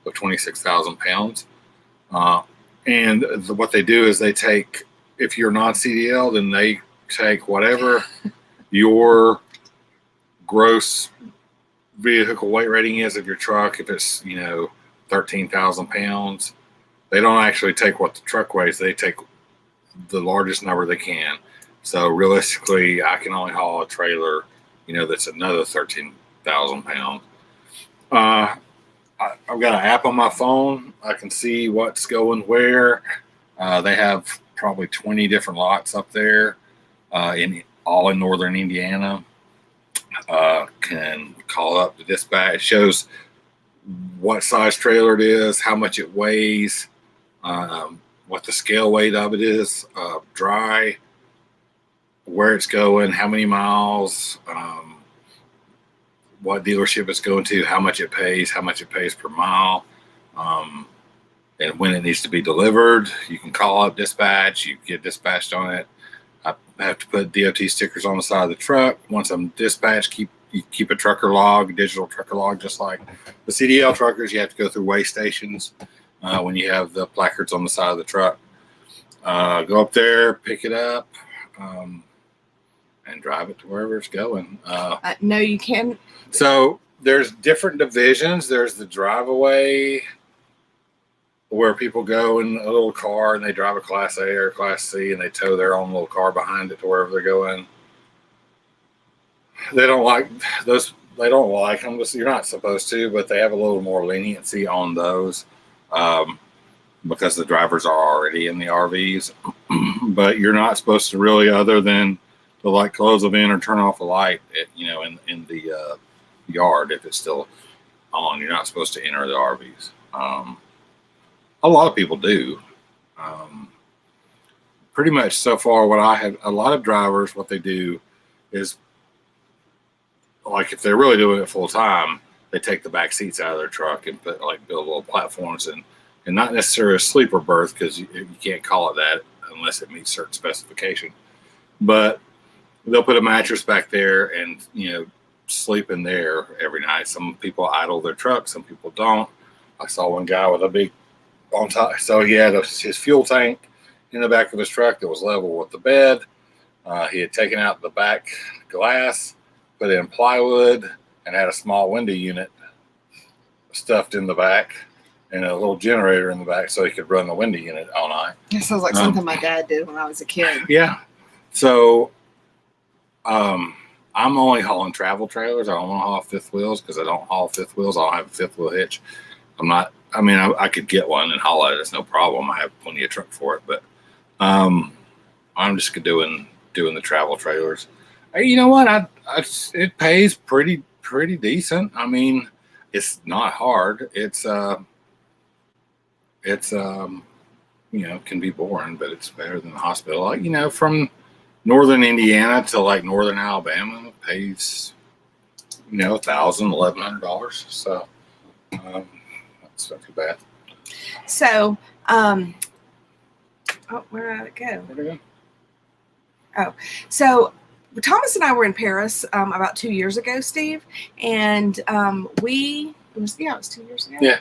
of 26,000 pounds. And what they do is they take, if you're non-CDL, then they take whatever your gross vehicle weight rating is of your truck. If it's 13,000 pounds, they don't actually take what the truck weighs. They take the largest number they can. So realistically, I can only haul a trailer, that's another 13,000 pounds. I've got an app on my phone. I can see what's going where. They have probably 20 different lots up there, all in northern Indiana. Can call up the dispatch. It shows what size trailer it is, how much it weighs, what the scale weight of it is, dry, where it's going, how many miles, what dealership it's going to, how much it pays per mile, and when it needs to be delivered. You can call up dispatch, you get dispatched on it. I have to put DOT stickers on the side of the truck. Once I'm dispatched, keep a digital trucker log, just like the CDL truckers. You have to go through weigh stations. when you have the placards on the side of the truck. Go up there, pick it up, and drive it to wherever it's going. No, you can. So there's different divisions. There's the drive-away, where people go in a little car and they drive a Class A or Class C and they tow their own little car behind it to wherever they're going. They don't like those. They don't like them. You're not supposed to, but they have a little more leniency on those because the drivers are already in the RVs. But you're not supposed to really, other than to like close them in or turn off a light, in the yard if it's still on. You're not supposed to enter the RVs. A lot of people do. Pretty much so far, what I have, a lot of drivers, what they do is, like, if they're really doing it full time, they take the back seats out of their truck and build little platforms and not necessarily a sleeper berth, because you can't call it that unless it meets certain specification. But they'll put a mattress back there and sleep in there every night. Some people idle their truck, some people don't. I saw one guy with a big on top, so he had his fuel tank in the back of his truck that was level with the bed. He had taken out the back glass, put in plywood, and had a small window unit stuffed in the back and a little generator in the back so he could run the window unit all night. That sounds like something my dad did when I was a kid. Yeah. So I'm only hauling travel trailers. I don't want to haul fifth wheels because I don't haul fifth wheels. I don't have a fifth wheel hitch. I could get one and haul it. It's no problem. I have plenty of truck for it, but I'm just doing the travel trailers. You know what? It pays pretty decent. I mean, it's not hard. It's can be boring, but it's better than the hospital. Like, from northern Indiana to like northern Alabama, it pays $1,000, $1,100. So that's not too bad. So where did it go? Where'd it go? Oh, so Thomas and I were in Paris about 2 years ago, Steve, and it was 2 years ago. Yeah.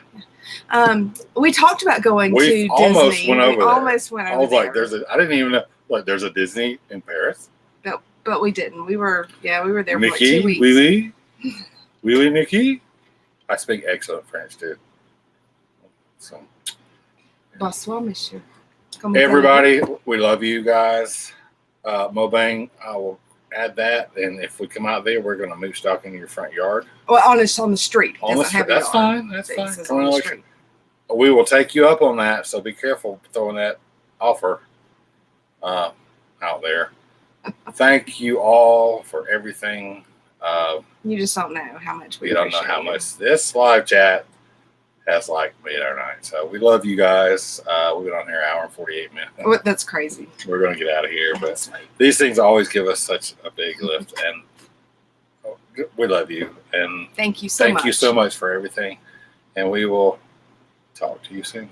We talked about going to Disney. Almost went over there. Almost went over. I was like, there. I didn't even know. Like, there's a Disney in Paris. No, but we didn't. We were there for like Mickey, 2 weeks. Willy, Mickey. I speak excellent French too. So, Bonsoir, monsieur. Everybody, we love you guys. Mobang, I will add that, and if we come out there, we're going to moose stock in your front yard. Well, on the street. That's fine. That's fine. On the street. We will take you up on that, so be careful throwing that offer out there. Thank you all for everything. You just don't know how much we don't know how much this live chat has made our night. So we love you guys. We've been on here an hour and 48 minutes. Well, that's crazy. We're going to get out of here, but these things always give us such a big lift, and we love you. And thank you so much. Thank you so much for everything, and we will talk to you soon.